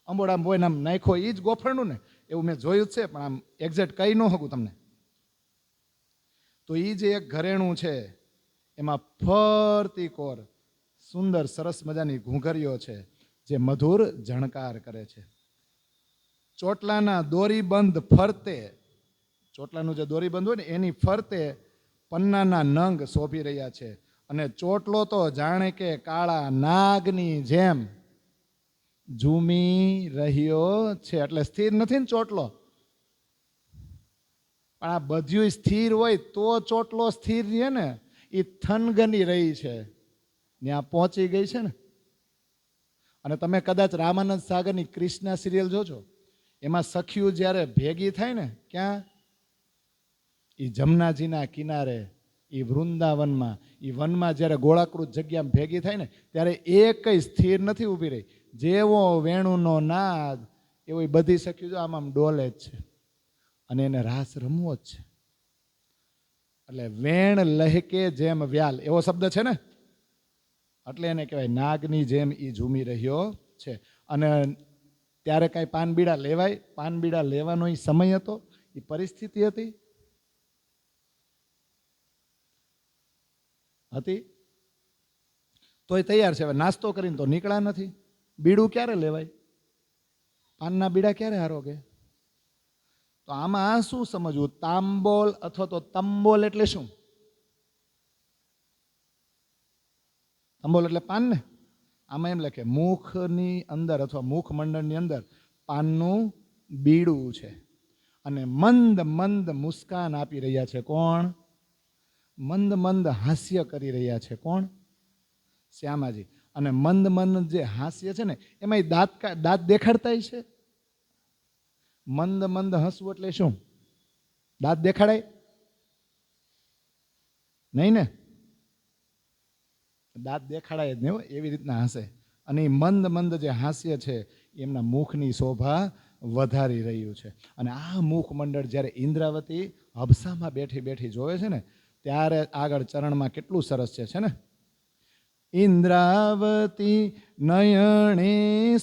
અંબોડામાં હોય ને આમ નાખો, એ જ ગોફરણું ને. એવું મેં જોયું જ છે, પણ આમ એક્ઝેક્ટ કહી ન શકું તમને. તો એ જે એક ઘરેણું છે એમાં ફરતી કોર સુંદર સરસ મજાની ઘૂંઘરીઓ છે જે મધુર ઝણકાર કરે છે. ચોટલાના દોરીબંધ ફરતે, ચોટલાનું જે દોરીબંધ હોય ને એની ફરતે પન્નાના નંગ શોભી રહ્યા છે અને ચોટલો તો જાણે કે કાળા નાગની જેમ ઝૂમી રહ્યો છે. એટલે સ્થિર નથી ને ચોટલો, પણ આ બધું સ્થિર હોય તો ચોટલો સ્થિર રહે ને. એ થનગની રહી છે, ત્યાં પહોંચી ગઈ છે ને. અને તમે કદાચ રામાનંદ સાગરની ક્રિષ્ના સિરિયલ જોજો, એમાં સખીઓ જ્યારે ભેગી થાય ને, ક્યાં? એ જમનાજીના કિનારે, એ વૃંદાવનમાં, એ વનમાં જ્યારે ગોળાકૃત જગ્યામાં ભેગી થાય ને ત્યારે એકય સ્થિર નથી ઊભી રહી. જેવો વેણુનો નાદ એવો બધી સખીઓ આમ આમ ડોલે જ છે અને એને રાસ રમવો જ છે. એટલે વેણ લહેકે જેમ વ્યાલ એવો શબ્દ છે ને, એટલે એને કહેવાય નાગની જેમ એ ઝૂમી રહ્યો છે. અને ત્યારે કાંઈ પાનબીડા લેવાય? પાનબીડા લેવાનો એ સમય હતો, એ પરિસ્થિતિ હતી તોય તૈયાર છે. હવે નાસ્તો કરીને તો નીકળ્યા નથી. બીડું ક્યારે લેવાય? પાનના બીડા ક્યારે આરોગે? તો આમાં શું સમજવું? તાંબોલ અથવા તો તંબોલ એટલે શું? તંબોલ એટલે પાન ને. આમાં એમ લખે મુખની અંદર અથવા મુખમંડળની અંદર પાનનું બીડું છે અને મંદ મંદ મુસ્કાન આપી રહ્યા છે. કોણ? મંદ મંદ હાસ્ય કરી રહ્યા છે. કોણ? શ્યામાજી. અને મંદ મંદ જે હાસ્ય છે ને એમાં દાંત દેખાડતા છે. મંદ મંદ હસવું એટલે શું? દાંત દેખાડાય નહીં ને? દાંત દેખાડાય જ નહીં, એવી રીતના હસે. અને એ મંદ મંદ જે હાસ્ય છે એમના મુખની શોભા વધારી રહ્યું છે. અને આ મુખમંડળ જ્યારે ઇન્દ્રાવતી હબસામાં બેઠી બેઠી જોવે છે ને ત્યારે આગળ ચરણમાં કેટલું સરસ છે ને. ઇન્દ્રાવતી નયણે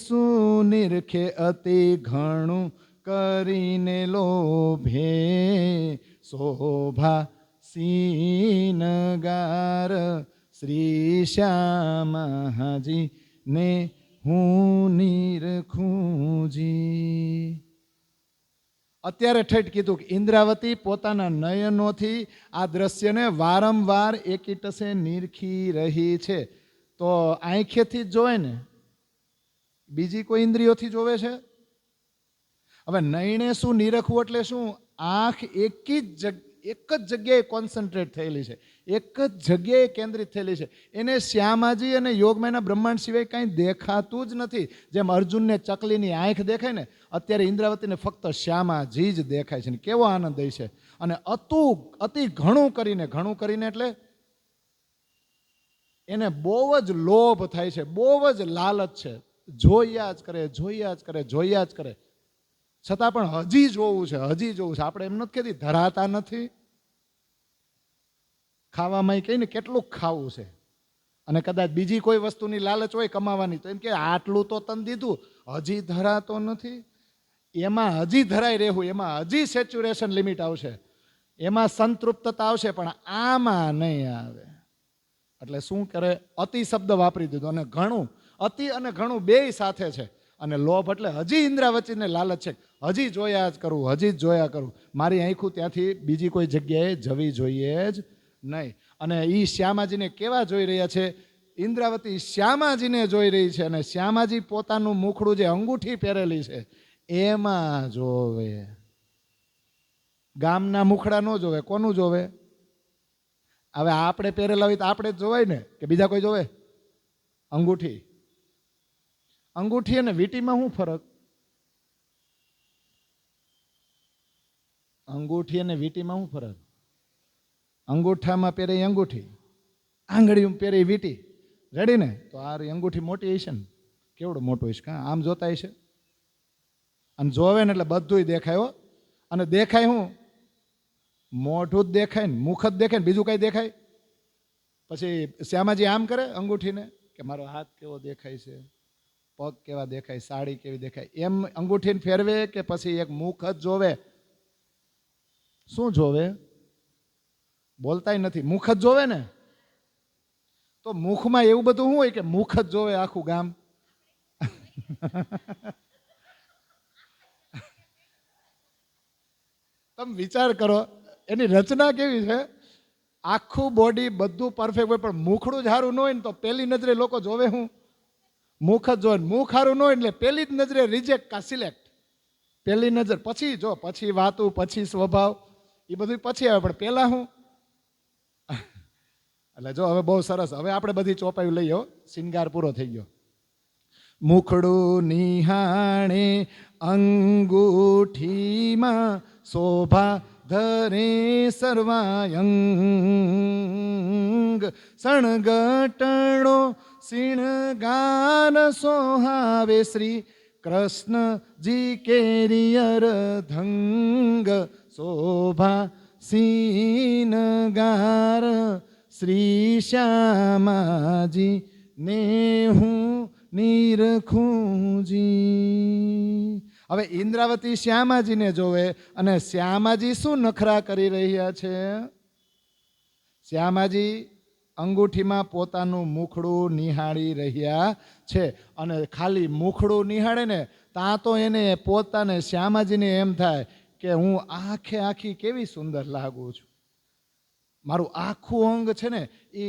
સુનિરખે અતિ ઘણું કરીને લોભે શોભા સીનગાર શ્રી શ્યામાજી ને હું નિરખુંજી. અત્યારે ઠેઠ કીધું કે ઇન્દ્રાવતી પોતાના નયનોથી આ દ્રશ્યને વારંવાર એકીટસે નિરખી રહી છે. તો આંખેથી જ જોવે ને, બીજી કોઈ ઇન્દ્રિયોથી જોવે છે? હવે નયને શું નિરખવું એટલે શું? આંખ એક જ જગ્યાએ કોન્સન્ટ્રેટ થયેલી છે, એક જ જગ્યાએ કેન્દ્રિત થયેલી છે. એને શ્યામાજી અને યોગમાયાના બ્રહ્માંડ સિવાય કાંઈ દેખાતું જ નથી. જેમ અર્જુનને ચકલીની આંખ દેખાય ને, અત્યારે ઇન્દ્રાવતીને ફક્ત શ્યામાજી જ દેખાય છે. કેવો આનંદ દે છે! અને અતિ ઘણું કરીને એટલે એને બહુ જ લોભ થાય છે, બહુ જ લાલચ છે. જોયા જ કરે, છતાં પણ હજી જોવું છે. આપણે એમ નથી કહેતી ધરાતા નથી. ખાવામાં કહીને કેટલું ખાવું છે, અને કદાચ બીજી કોઈ વસ્તુની લાલચ હોય કમાવાની, તો એમ કે આટલું તો તને દીધું, હજી ધરાતો નથી. એમાં હજી ધરાઈ રહેવું, એમાં હજી સેચ્યુરેશન લિમિટ આવશે, એમાં સંતૃપ્તતા આવશે, પણ આમાં નહીં આવે. એટલે શું કરે? અતિ શબ્દ વાપરી દીધો. અને ઘણું, અતિ અને ઘણું બેય સાથે છે. અને લોભ એટલે હજી ઇન્દ્રાવતીને લાલચ છે, હજી જોયા કરું. મારી આંખું ત્યાંથી બીજી કોઈ જગ્યાએ જવી જોઈએ જ નહીં. અને એ શ્યામાજીને કેવા જોઈ રહ્યા છે? ઇન્દ્રાવતી શ્યામાજીને જોઈ રહી છે, અને શ્યામાજી પોતાનું મુખડું જે અંગૂઠી પહેરેલી છે એમાં જોવે. ગામના મુખડા ન જોવે, કોનું જોવે? હવે આપણે પહેરેલા હોય તો આપણે જ જોવાય ને, કે બીજા કોઈ જોવે? અંગૂઠી અને વીંટીમાં શું ફરક? અંગૂઠી અને વીંટીમાં શું ફરક? અંગૂઠામાં પહેરે અંગૂઠી, આંગળીમાં પહેરે વીંટી. રેડી ને? તો આ અંગૂઠી મોટી હશે ને, કેવડું મોટું હશે? કાં આમ જોતા હશે, અને જોવે ને એટલે બધું દેખાય. અને દેખાય શું? મોઢું જ દેખાય ને, મુખ જ દેખાય ને, બીજું કઈ દેખાય? પછી શ્યામાજી આમ કરે અંગૂઠીને કે મારો હાથ કેવો દેખાય છે, પગ કેવા દેખાય, સાડી કેવી દેખાય, એમ અંગૂઠીને ફેરવે કે પછી એક મુખ જ જોવે? શું જોવે? બોલતાય નથી, મુખ જ જોવે ને. તો મુખમાં એવું બધું શું હોય કે મુખ જ જોવે આખું ગામ? તમે વિચાર કરો, એની રચના કેવી છે? આખું બોડી બધું પરફેક્ટ હોય, પણ મુખડું જ સારું ન હોય ને તો પેલી નજરે લોકો જોવે શું? મુખ જ જોવે. મુખ સારું ન હોય એટલે પેલી જ નજરે રિજેક્ટ કા સિલેક્ટ. પેલી નજર, પછી જો, પછી વાતું, પછી સ્વભાવ, એ બધું પછી આવે, પણ પેલા શું? એટલે જો હવે બહુ સરસ. હવે આપણે બધી ચોપાયું લઈએ, શિંગાર પૂરો થઈ ગયો. મુખડું નિહાણે અંગૂઠીમાં શોભા ધરે સર્વાયંગ, સણગટણો શિણગાર સોહાવે શ્રી કૃષ્ણજી કેરિયર ધંગ, શોભા સીનગાર શ્રી શ્યામાજી ને હું નિરખુંજી. હવે ઇન્દ્રાવતી શ્યામાજીને જોવે, અને શ્યામાજી શું નખરા કરી રહ્યા છે? શ્યામાજી અંગૂઠીમાં પોતાનું મુખડું નિહાળી રહ્યા છે. અને ખાલી મુખડું નિહાળે ને ત્યાં તો એને પોતાને શ્યામાજીને એમ થાય કે હું આખી કેવી સુંદર લાગુ છું. મારું આખું અંગ છે ને એ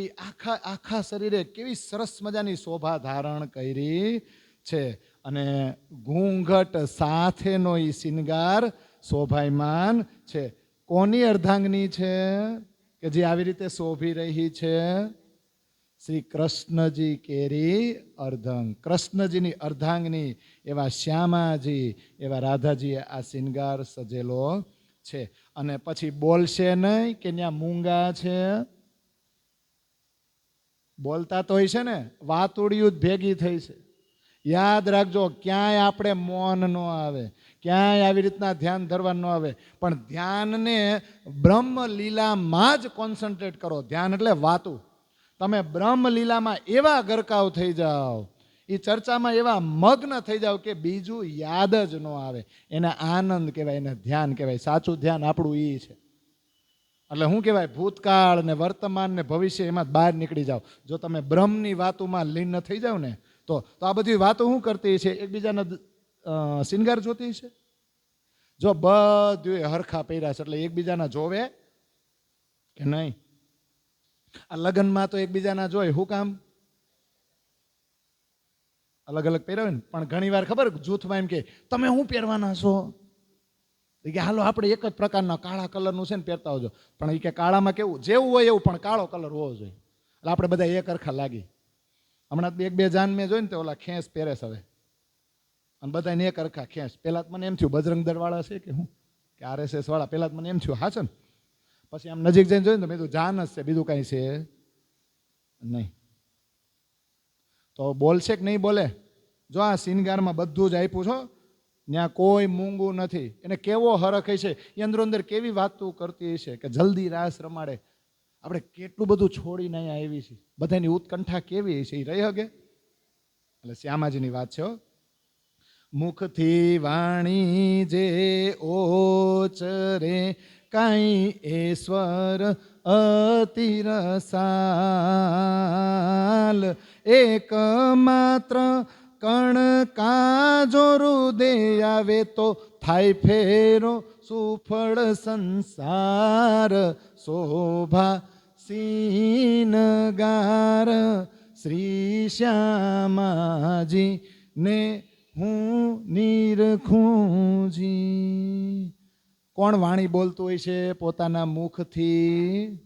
આખા શરીરે કેવી સરસ મજાની શોભા ધારણ કરી છે. અને ઘૂંઘટ સાથેનો એ શિંગાર શોભાયમાન છે. કોની અર્ધાંગની છે કે જે આવી રીતે શોભી રહી છે? શ્રી કૃષ્ણજી કેરી અર્ધંગ, કૃષ્ણજીની અર્ધાંગની એવા શ્યામાજી, એવા રાધાજીએ આ શિંગાર સજેલો છે. અને પછી બોલશે નહીં કે ત્યાં મૂંગા છે? બોલતા તો હોય છે ને, વાતુડિયું જ ભેગી થઈ છે. યાદ રાખજો, ક્યાંય આપણે મૌન ન આવે, ક્યાંય આવી રીતના ધ્યાન ધરવા ન આવે, પણ ધ્યાનને બ્રહ્મ લીલામાં જ કોન્સન્ટ્રેટ કરો. ધ્યાન એટલે વાતું. તમે બ્રહ્મ લીલામાં એવા ગરકાવ થઈ જાઓ, એ ચર્ચામાં એવા મગ્ન થઈ જાઓ કે બીજું યાદ જ ન આવે. એને આનંદ કહેવાય, એને ધ્યાન કહેવાય. સાચું ધ્યાન આપણું એ છે. એટલે શું કહેવાય? ભૂતકાળ ને વર્તમાન ને ભવિષ્ય એમાં બહાર નીકળી જાઓ. જો તમે બ્રહ્મની વાતોમાં લીન થઈ જાઓ ને તો આ બધી વાતો શું કરતી છે? એકબીજાના શિંગાર જોતી છે. જો બધું હરખા પહેર્યા છે એટલે એકબીજાના જોવે કે નહીં? આ લગ્નમાં તો એકબીજાના જોઈ, શું કામ? અલગ અલગ પહેરાવે ને. પણ ઘણી વાર ખબર જૂથમાં એમ કે તમે શું પહેરવાના છો? કે હાલો આપણે એક જ પ્રકારના કાળા કલરનું છે ને પહેરતા હોજો. પણ એ કે કાળામાં કેવું જેવું હોય એવું, પણ કાળો કલર હોવો જોઈએ. એટલે આપણે બધા એક હરખા લાગી. હમણાં એક બે જાન મેં જોઈ ને તો ઓલા ખેંચ પહેરે છે હવે, અને બધાને એક હરખા ખેંચ. પહેલાં મને એમ થયું બજરંગ દળવાળા છે કે હું, કે RSS વાળા. પહેલાં મને એમ થયું હા છે ને. પછી આમ નજીક જઈને જોયું ને તો મેં કીધું જાન જ છે, બીજું કાંઈ છે નહીં. તો બોલશે કે નહીં બોલે? જો આ શિનગારમાં બધું જ આપ્યું છો, ત્યાં કોઈ મૂંગું નથી. એને કેવો હરખ છે, એ અંદરો અંદર કેવી વાતો કરતી છે કે જલ્દી રાસ રમાડે. આપણે કેટલું બધું છોડીને અહીંયા આવી છીએ, બધાની ઉત્કંઠા કેવી છે એ રહી હગે. એટલે શ્યામાજીની વાત છે. મુખથી વાણી જે ઓચરે કાંઈ ઈશ્વર અતિ રસાલ, એક માત્ર કણ કાજો હૃદય આવે તો થાય ફેરો સુફળ સંસાર. શોભા સીનગાર શ્રી શ્યામાજી ને હું નિરખુંજી. કોણ વાણી બોલતું હોય છે પોતાના મુખથી?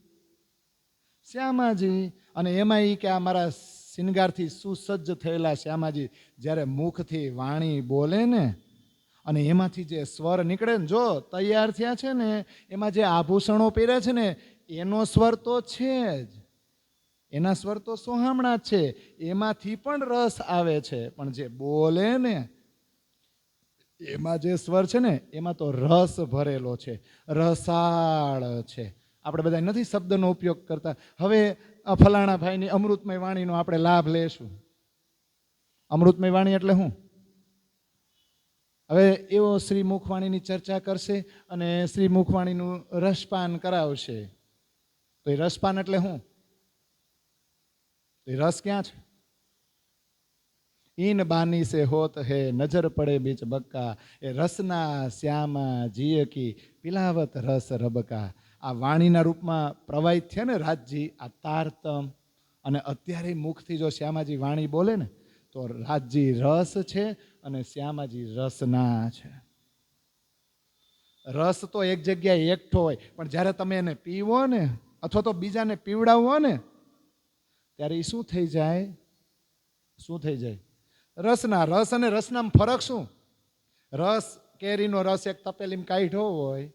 શ્યામાજી. અને એમાં એ કે આ મારા શિંગારથી સુસજ્જ થયેલા શ્યામાજી જ્યારે મુખથી વાણી બોલે ને, અને એમાંથી જે સ્વર નીકળે ને, જો તૈયાર થયા છે ને, એમાં જે આભૂષણો પહેર્યા છે ને, એનો સ્વર તો છે જ, એના સ્વર તો સોહામણા જ છે, એમાંથી પણ રસ આવે છે. પણ જે બોલે ને એમાં જે સ્વર છે ને, એમાં તો રસ ભરેલો છે, રસાળ છે. આપણે બધા નથી શબ્દનો ઉપયોગ કરતા. હવે ફલાણા ભાઈની અમૃતમય વાણીનો આપણે લાભ લેશું. અમૃતમય વાણી એટલે શું? હવે એવો શ્રી મુખવાણીની ચર્ચા કરશે અને શ્રી મુખવાણીનું રસપાન કરાવશે. તો એ રસપાન એટલે શું? એ રસ ક્યાં છે? ઈન બાની સે હોત હે નજર પડે બીચ બક્કા, એ રસના શ્યામા જીય કી પિલાવત રસ રબકા. આ વાણીના રૂપમાં પ્રવાહિત છે ને રાજજી, આ તારતમ. અને અત્યારે મુખથી જો શ્યામાજી વાણી બોલે ને તો રાજજી રસ છે અને શ્યામાજી રસના છે. રસ તો એક જગ્યાએ એકઠો હોય, પણ જ્યારે તમે એને પીવો ને અથવા તો બીજાને પીવડાવો ને ત્યારે એ શું થઈ જાય? શું થઈ જાય? રસના. રસ અને રસનામાં ફરક શું? રસ, કેરીનો રસ એક તપેલીમાં કાઢ્યો હોય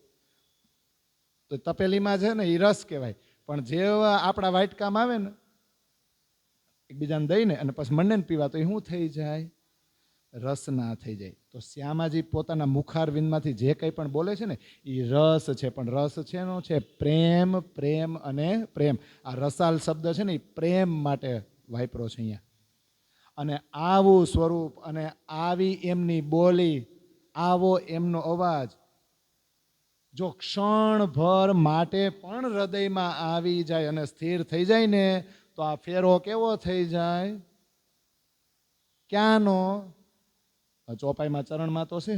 તો તપેલીમાં છે ને એ રસ કહેવાય. પણ જેવા આપણા વાટકામાં આવે ને એકબીજાને દઈને અને પછી મંડે ને પીવા, તો એ શું થઈ જાય? રસના થઈ જાય. તો શ્યામાજી પોતાના મુખારવિંદમાંથી જે કંઈ પણ બોલે છે ને એ રસ છે. પણ રસ છે એનો છે પ્રેમ, પ્રેમ અને પ્રેમ. આ રસાલ શબ્દ છે ને એ પ્રેમ માટે વાપરો છે અહીંયા. અને આવું સ્વરૂપ અને આવી એમની બોલી, આવો એમનો અવાજ જો ક્ષણભર માટે પણ હૃદયમાં આવી જાય અને સ્થિર થઈ જાય ને, તો આ ફેરો કેવો થઈ જાય? ક્યાંનો? ચોપાઈમાં ચરણમાં તો છે.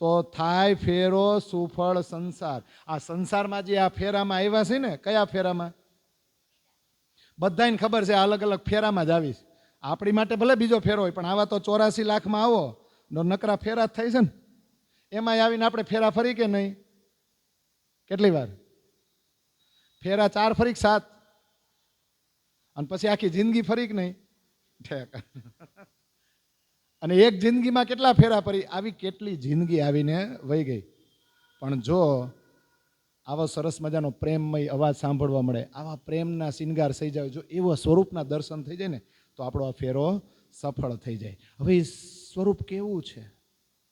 તો થાય ફેરો સુફળ સંસાર. આ સંસારમાં જે આ ફેરામાં આવ્યા છે ને, કયા ફેરામાં? બધાને ખબર છે અલગ અલગ ફેરામાં જ આવીશ. આપણી માટે ભલે બીજો ફેરો હોય, પણ આવા તો 84 લાખમાં આવો નકરા ફેરા જ થાય છે ને. એમાં આવીને આપણે ફેરા ફરી કે નહીં? કેટલી વાર ફેરા? 4 ફરી 7? અને પછી આખી જિંદગી ફરી કે નહીં? અને એક જિંદગીમાં કેટલા ફેરા ફરી? આવી કેટલી જિંદગી આવીને વહી ગઈ. પણ જો આવો સરસ મજાનો પ્રેમમય અવાજ સાંભળવા મળે, આવા પ્રેમના શિંગાર થઈ જાય, જો એવો સ્વરૂપના દર્શન થઈ જાય ને, તો આપણો આ ફેરો સફળ થઈ જાય. હવે એ સ્વરૂપ કેવું છે,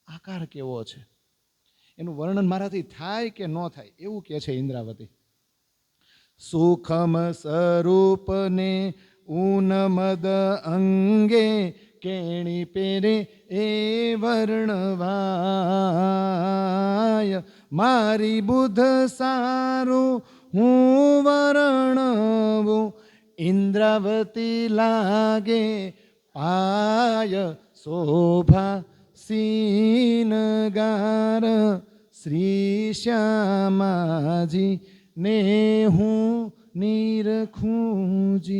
આકાર કેવો છે, એનું વર્ણન મારાથી થાય કે ન થાય એવું કહે છે ઇન્દ્રાવતી. સુખમ સ્વરૂપને ઉન્મદ અંગે કેણી પેરે એ વર્ણવાય. મારી બુધ સારું હું વર્ણવું, ઇન્દ્રાવતી લાગે પાય શોભા સીનગાર શ્રી શ્યામાજી ને હું નિરખુંજી.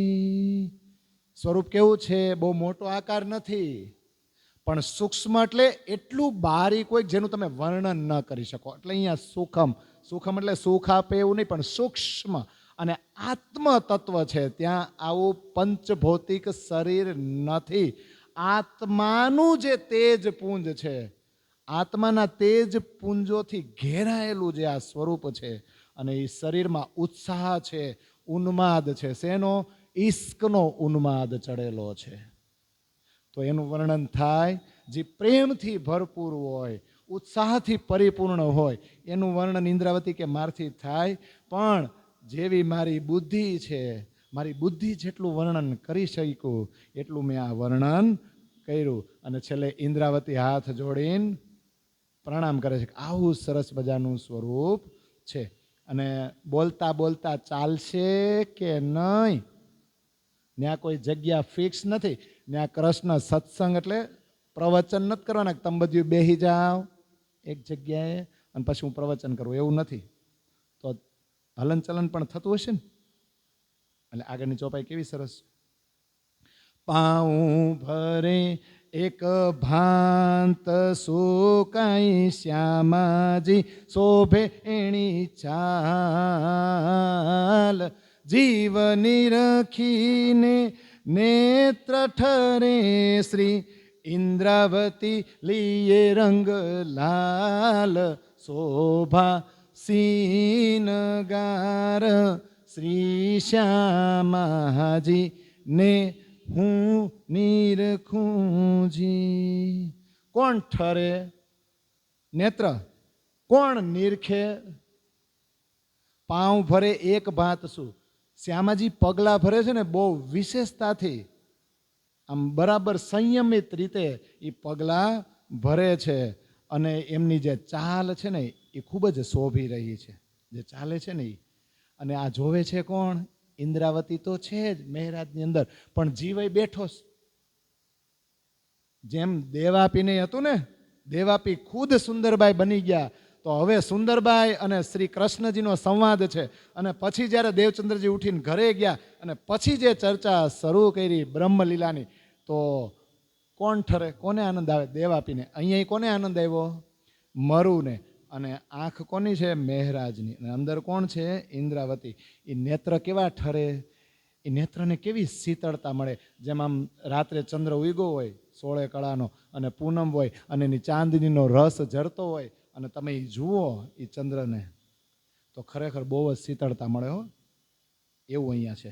સ્વરૂપ કેવું છે? બહુ મોટો આકાર નથી, પણ સૂક્ષ્મ એટલે એટલું બારીક હોય જેનું તમે વર્ણન ન કરી શકો. એટલે અહીંયા સુખમ, સુખમ એટલે સુખ આપે એવું નહીં, પણ સૂક્ષ્મ અને આત્મ તત્વ છે. ત્યાં આવું પંચભૌતિક શરીર નથી. આત્માનું જે તેજ પુંજ છે, આત્માના તેજ પુંજોથી ઘેરાયેલું જે આ સ્વરૂપ છે, અને એ શરીરમાં ઉત્સાહ છે, ઉન્માદ છે. શેનો? ઈશ્કનો ઉન્માદ ચડેલો છે. તો એનું વર્ણન થાય. જે પ્રેમથી ભરપૂર હોય, ઉત્સાહથી પરિપૂર્ણ હોય, એનું વર્ણન ઇન્દ્રાવતી કે મારથી થાય. પણ જેવી મારી બુદ્ધિ છે, મારી બુદ્ધિ જેટલું વર્ણન કરી શકું એટલું મેં આ વર્ણન કર્યું. અને છેલ્લે ઇન્દ્રાવતી હાથ જોડીને પ્રણામ કરે છે. આવું સરસ મજાનું સ્વરૂપ છે. અને બોલતા બોલતા ચાલશે કે નહીં, ત્યાં કોઈ જગ્યા ફિક્સ નથી. ત્યાં કૃષ્ણ સત્સંગ એટલે પ્રવચન નથી કરવાના, તમે બધું બેસી જાઓ એક જગ્યાએ અને પછી હું પ્રવચન કરું, એવું નથી. તો હલનચલન પણ થતું હશે ને. એટલે આગળની ચોપાઈ કેવી સરસ. પાઉં ભરે એક ભાંત સુકાઈ શ્યામાજી શોભે એણી ચાલ જીવ નિરખીને નેત્ર ઠરે શ્રી ઇન્દ્રાવતી લીએ રંગ લાલ શોભા સીનગાર શ્રી શ્યામાજી ને હું નિરખુંજી. કોણ ઠરે? નેત્ર. કોણ નિરખે? પાઉં ભરે એક ભાત શું. શ્યામાજી પગલા ભરે છે ને બહુ વિશેષતાથી, આમ બરાબર સંયમિત રીતે એ પગલા ભરે છે. અને એમની જે ચાલ છે ને એ ખૂબ જ શોભી રહી છે, જે ચાલે છે ને એ. અને આ જોવે છે કોણ? ઇન્દ્રાવતી તો છે જ મહેરાજની અંદર, પણ જીવય બેઠો. જેમ દેવાપીને હતું ને, દેવાપી ખુદ સુંદરબાઈ બની ગયા. તો હવે સુંદરબાઈ અને શ્રી કૃષ્ણજીનો સંવાદ છે. અને પછી જ્યારે દેવચંદ્રજી ઉઠીને ઘરે ગયા અને પછી જે ચર્ચા શરૂ કરી બ્રહ્મલીલાની, તો કોણ ઠરે? કોને આનંદ આવે? દેવાપીને. અહીંયા કોને આનંદ આવ્યો? મરુને. અને આંખ કોની છે? મહેરાજની. અને અંદર કોણ છે? ઇન્દ્રાવતી. એ નેત્ર કેવા ઠરે? એ નેત્રને કેવી શીતળતા મળે. જેમ આમ રાત્રે ચંદ્ર ઉગ્યો હોય 16 કળાનો, અને પૂનમ હોય અને એની ચાંદનીનો રસ ઝરતો હોય, અને તમે એ જુઓ એ ચંદ્રને, તો ખરેખર બહુ જ શીતળતા મળે હો. એવું અહીંયા છે.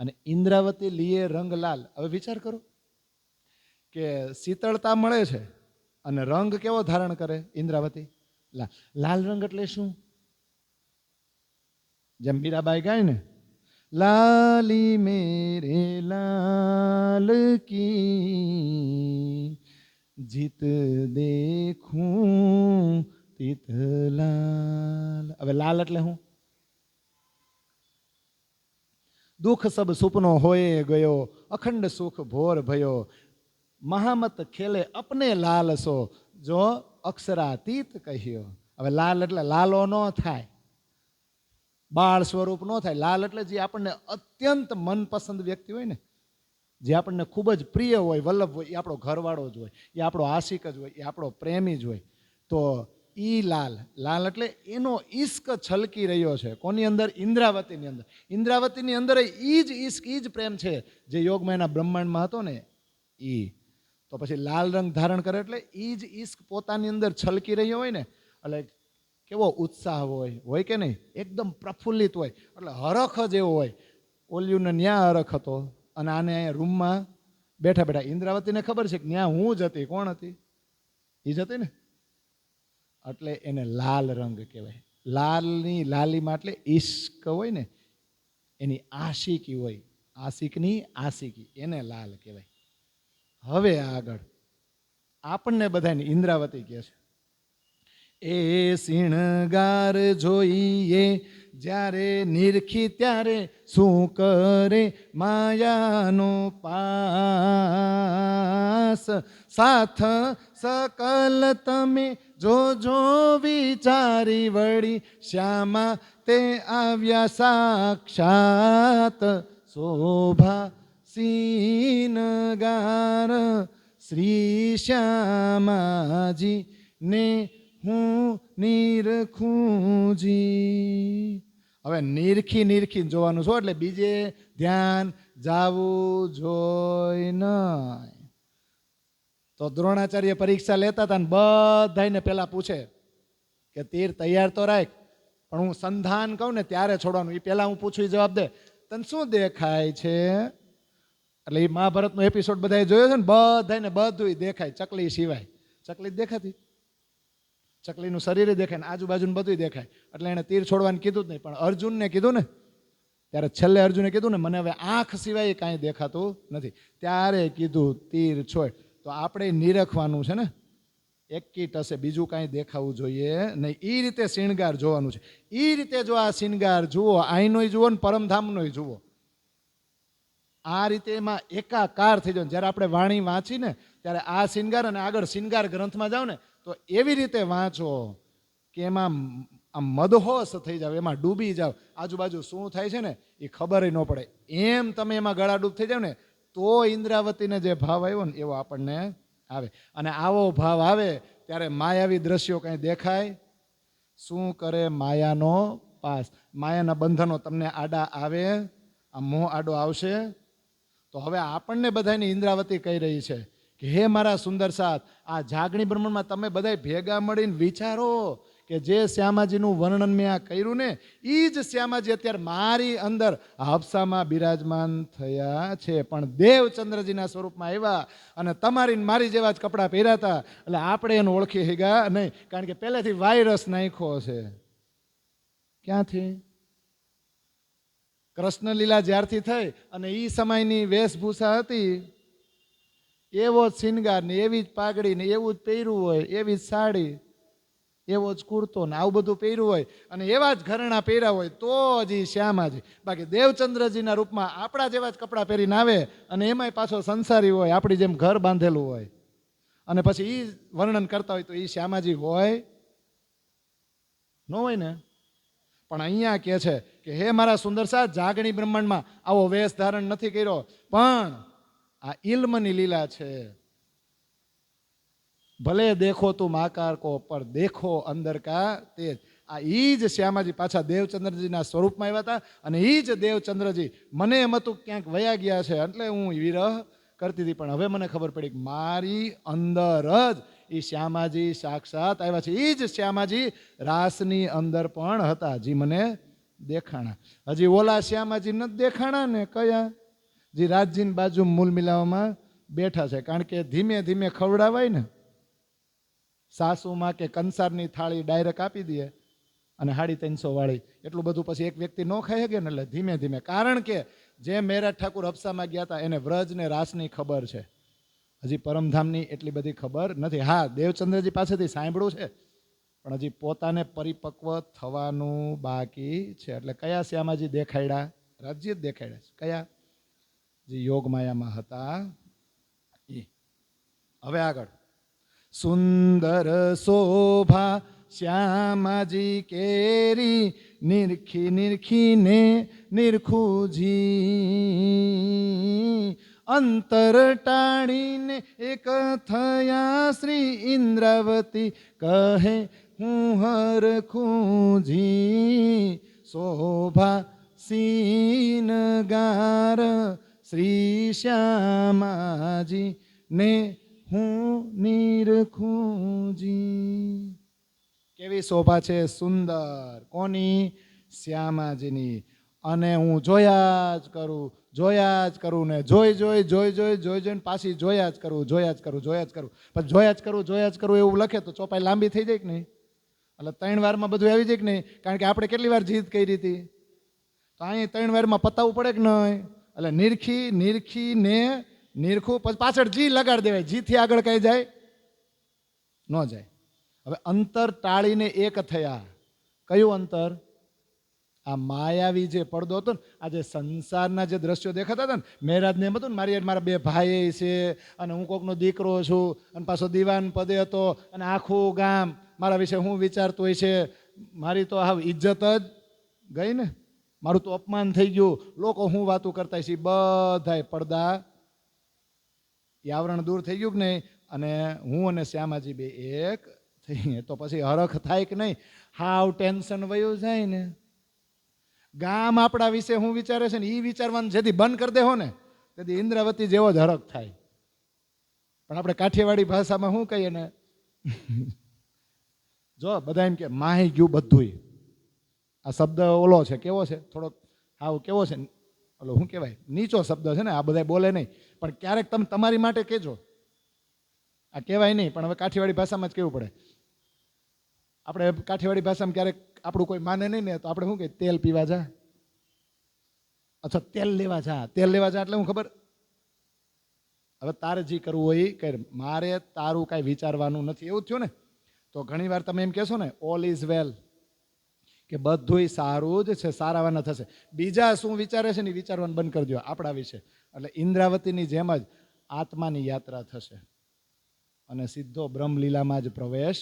અને ઇન્દ્રાવતી લીએ રંગ લાલ. હવે વિચાર કરો કે શીતળતા મળે છે અને રંગ કેવો ધારણ કરે ઇન્દ્રાવતી? લાલ રંગ એટલે શું? જેમ મીરાબાઈ ગાય ને, લાલી મેરે લાલ કી જીત દેખું તિત લાલ. હવે લાલ એટલે શું? દુઃખ સબ સુપનો હોય ગયો, અખંડ સુખ ભોર ભયો, મહામત ખેલે અપને લાલ સો, જો અક્ષરાતીત કહ્યો. હવે લાલ એટલે લાલો ન થાય, બાળ સ્વરૂપ ન થાય. લાલ એટલે જે આપણને અત્યંત મનપસંદ વ્યક્તિ હોય ને, જે આપણને ખૂબ જ પ્રિય હોય, વલ્લભ હોય, એ આપણો ઘરવાળો જ હોય, એ આપણો આશિક જ હોય, એ આપણો પ્રેમી જ હોય. તો ઈ લાલ. લાલ એટલે એનો ઈશ્ક છલકી રહ્યો છે. કોની અંદર? ઇન્દ્રાવતીની અંદર. ઇન્દ્રાવતીની અંદર ઈ જ ઈશ્ક, ઈ જ પ્રેમ છે જે યોગમાયાના બ્રહ્માંડમાં હતો ને ઈ. તો પછી લાલ રંગ ધારણ કરે એટલે ઈ જ ઈશ્ક પોતાની અંદર છલકી રહ્યો હોય ને, એટલે કેવો ઉત્સાહ હોય કે નહીં? એકદમ પ્રફુલ્લિત હોય, એટલે હરખ જ એવો હોય. ઓલિયુંને ન્યા હરખ હતો અને આને અહીંયા રૂમમાં બેઠા બેઠા. ઇન્દ્રાવતીને ખબર છે કે ન્યા હું જ હતી. કોણ હતી? એ જ હતી ને. એટલે એને લાલ રંગ કહેવાય. લાલની લાલીમાં એટલે ઈશ્ક હોય ને, એની આશિકી હોય, આશિકની આશિકી, એને લાલ કહેવાય. હવે આગળ આપણને બધાને ઇન્દ્રાવતી કહે છે. એ શિણગાર જોઈએ જ્યારે નિરખી ત્યારે શું કરે માયાનો પાસ. સાથ સકલ તમે જો વિચારી વળી શ્યામા તે આવ્યા સાક્ષાત. શોભા સીનગાર શ્રી શ્યામાજી ને હું નિરખુંજી. હવે નિરખી જોવાનું છો એટલે બીજે ધ્યાન જાવું જોઈ નહીં. તો દ્રોણાચાર્ય પરીક્ષા લેતા હતા ને બધાને પેલા પૂછે કે તીર તૈયાર તો રાખ, પણ હું સંધાન કહું ને ત્યારે છોડવાનું. એ પેલા હું પૂછું એ જવાબ દે. તને શું દેખાય છે? એટલે એ મહાભારતનો એપિસોડ બધાએ જોયો છે ને, બધાને બધું દેખાય ચકલી સિવાય. ચકલી જ દેખાતી, ચકલીનું શરીર દેખાય ને આજુબાજુનું બધું દેખાય. એટલે એને તીર છોડવાનું કીધું જ નહીં. પણ અર્જુનને કીધું ને, ત્યારે છેલ્લે અર્જુને કીધું ને મને હવે આંખ સિવાય કાંઈ દેખાતું નથી, ત્યારે કીધું તીર છોડ. તો આપણે નિરખવાનું છે ને, એક કીટ હશે, બીજું કાંઈ દેખાવું જોઈએ નહીં. એ રીતે શિણગાર જોવાનું છે. એ રીતે જો આ શિણગાર જુઓ, અહીંનોય જુઓ ને પરમધામનોય જુઓ, આ રીતે એમાં એકાકાર થઈ જાય. જ્યારે આપણે વાણી વાંચી ને ત્યારે આ શિણગાર અને આગળ શિણગાર ગ્રંથમાં જાઓ ને તો એવી રીતે વાંચો કે એમાં આમ મદહોશ થઈ જાવ, એમાં ડૂબી જાવ. આજુબાજુ શું થાય છે ને એ ખબર ન પડે. એમ તમે એમાં ગળાડૂબ થઈ જાવ ને તો ઇન્દ્રાવતીને જે ભાવ આવ્યો ને એવો આપણને આવે. અને આવો ભાવ આવે ત્યારે માયાવી દ્રશ્યો કંઈ દેખાય. શું કરે માયાનો પાસ? માયાના બંધનો તમને આડા આવે, આ મોહ આડો આવશે. તો હવે આપણને બધાની ઇન્દ્રાવતી કહી રહી છે કે હે મારા સુંદર સાથ, આ જાગણી બ્રહ્માંડમાં તમે બધા ભેગા મળીને વિચારો કે જે શ્યામાજીનું વર્ણન મેં આ કર્યું ને એ જ શ્યામાજી અત્યારે મારી અંદર હાફસામાં બિરાજમાન થયા છે, પણ દેવચંદ્રજીના સ્વરૂપમાં આવ્યા અને તમારી મારી જેવા જ કપડાં પહેર્યા હતા. એટલે આપણે એને ઓળખી ગયા નહીં, કારણ કે પહેલેથી વાયરસ નાખ્યો છે. ક્યાંથી? કૃષ્ણ લીલા જ્યારથી થઈ અને એ સમયની વેશભૂષા હતી, એવો જ શિણગાર ને એવી જ પાઘડી ને એવું જ પહેર્યું હોય, એવી જ સાડી, એવો જ કુર્તો ને આવું બધું પહેર્યું હોય અને એવા જ ઘરેણા પહેર્યા હોય તો જ શ્યામાજી. બાકી દેવચંદ્રજીના રૂપમાં આપણા જેવા જ કપડાં પહેરીને આવે અને એમાંય પાછો સંસારી હોય, આપણી જેમ ઘર બાંધેલું હોય, અને પછી એ વર્ણન કરતા હોય તો એ શ્યામાજી હોય ન હોય ને? પણ અહીંયા કહે છે કે હે મારા સુંદર સાથ, જાગણી બ્રહ્માંડમાં આવો વેશ ધારણ નથી કર્યો, પણ આ ઇલ્મની લીલા છે. ભલે દેખો તું આકાર કો પર દેખો અંદર કા તેજ. આ ઈ જ શ્યામાજી પાછા દેવચંદ્રજીના સ્વરૂપમાં આવ્યા હતા અને ઈ જ દેવચંદ્રજી મને એમ હતું ક્યાંક વયા ગયા છે એટલે હું વિરહ કરતી હતી, પણ હવે મને ખબર પડી કે મારી અંદર જ એ શ્યામાજી સાક્ષાત આવ્યા છે. એ જ શ્યામાજી રાસની અંદર પણ હતા, જી મને દેખાણા. હજી ઓલા શ્યામાજી નથી દેખાણા ને, કયા? જે રાજજીની બાજુ મૂલ મિલાવવામાં બેઠા છે. કારણ કે ધીમે ધીમે ખવડાવાય ને, સાસુમાં કે કંસારની થાળી ડાયરેક્ટ આપી દે અને 350 વાળી, એટલું બધું પછી એક વ્યક્તિ ન ખાઈ શકે ને, એટલે ધીમે ધીમે. કારણ કે જે મેરાજ ઠાકુર હફસામાં ગયા હતા એને વ્રજ ને રાસની ખબર છે, હજી પરમધામની એટલી બધી ખબર નથી. હા, દેવચંદ્રજી પાસેથી સાંભળ્યું છે, પણ હજી પોતાને પરિપક્વ થવાનું બાકી છે. એટલે કયા શ્યામાજી દેખાડ્યા? રાજ્ય જ દેખાડ્યા છે. કયા? જે યોગ માયામાં હતા એ. હવે આગળ, સુંદર શોભા શ્યામાજી કેરી નિરખી નિરખીને નિરખુજી. અંતર ટાળીને એક થયા શ્રી ઇન્દ્રાવતી કહે હું હરખુજી. શોભા સીનગાર શ્રી શ્યામાજી ને હું નિરખુજી. કેવી શોભા છે? સુંદર. કોની? શ્યામાજીની. અને હું જોયા જ કરું ને જોઈને પાછી જોયા જ કરું. પછી જોયા જ કરું એવું લખે તો ચોપાઈ લાંબી થઈ જાય કે નહીં? એટલે 3 વારમાં બધું આવી જાય કે નહીં? કારણ કે આપણે કેટલી વાર જીદ કરી હતી, તો અહીં 3 વારમાં પતાવવું પડે કે નહીં? એટલે નિરખી ને નિરખું, પછી પાછળ જી લગાડી દેવાય. જીથી આગળ કઈ જાય? ન જાય. હવે અંતર ટાળીને એક થયા. કયું અંતર? આ માયાવી જે પડદો હતો ને, આ જે સંસારના જે દ્રશ્યો દેખાતા હતા ને, મહેરાજને એમ હતું ને મારી મારા બે ભાઈ છે અને હું કોકનો દીકરો છું અને પાછો દીવાન પદે હતો અને આખું ગામ મારા વિશે હું વિચારતું હોય છે, મારી તો હાવ ઇજ્જત જ ગઈ ને, મારું તો અપમાન થઈ ગયું, લોકો હું વાતું કરતા છે, બધાય પડદા એ આવરણ દૂર થઈ ગયું કે નહીં, અને હું અને શ્યામાજી બે એક થઈ. તો પછી હરખ થાય કે નહીં, હાવ ટેન્શન વયું જાય ને. ગામ આપણા વિશે હું વિચારે છે ને એ વિચારવાનું જેથી બંધ કરી દેહો ને તેથી ઇન્દ્રાવતી જેવો જ હરખ થાય. પણ આપણે કાઠિયાવાડી ભાષામાં શું કહીએ ને, જો બધા એમ કે માહી ગયું બધુંય. આ શબ્દ ઓલો છે, કેવો છે, થોડોક હાવ કેવો છે, ઓલો શું કહેવાય, નીચો શબ્દ છે ને, આ બધા બોલે નહીં. પણ ક્યારેક તમે તમારી માટે કહેજો, આ કહેવાય નહીં પણ હવે કાઠિયાવાડી ભાષામાં જ કહેવું પડે. આપણે કાઠિયાવાડી ભાષામાં ક્યારેક આપણું કોઈ માને નહીં ને તો આપણે શું કહીએ, તેલ પીવા જા, અથવા તેલ લેવા જા. તેલ લેવા જા એટલે હું ખબર, હવે તારે જે કરવું હોય એ કર, મારે તારું કાંઈ વિચારવાનું નથી, એવું થયું ને. તો ઘણી વાર તમે એમ કહેશો ને ઓલ ઇઝ વેલ, કે બધુંય સારું જ છે, સારાવાના થશે. બીજા શું વિચારે છે ને વિચારવાનું બંધ કરી દો આપણા વિશે. એટલે ઇન્દ્રાવતીની જેમ જ આત્માની યાત્રા થશે અને સીધો બ્રહ્મલીલામાં જ પ્રવેશ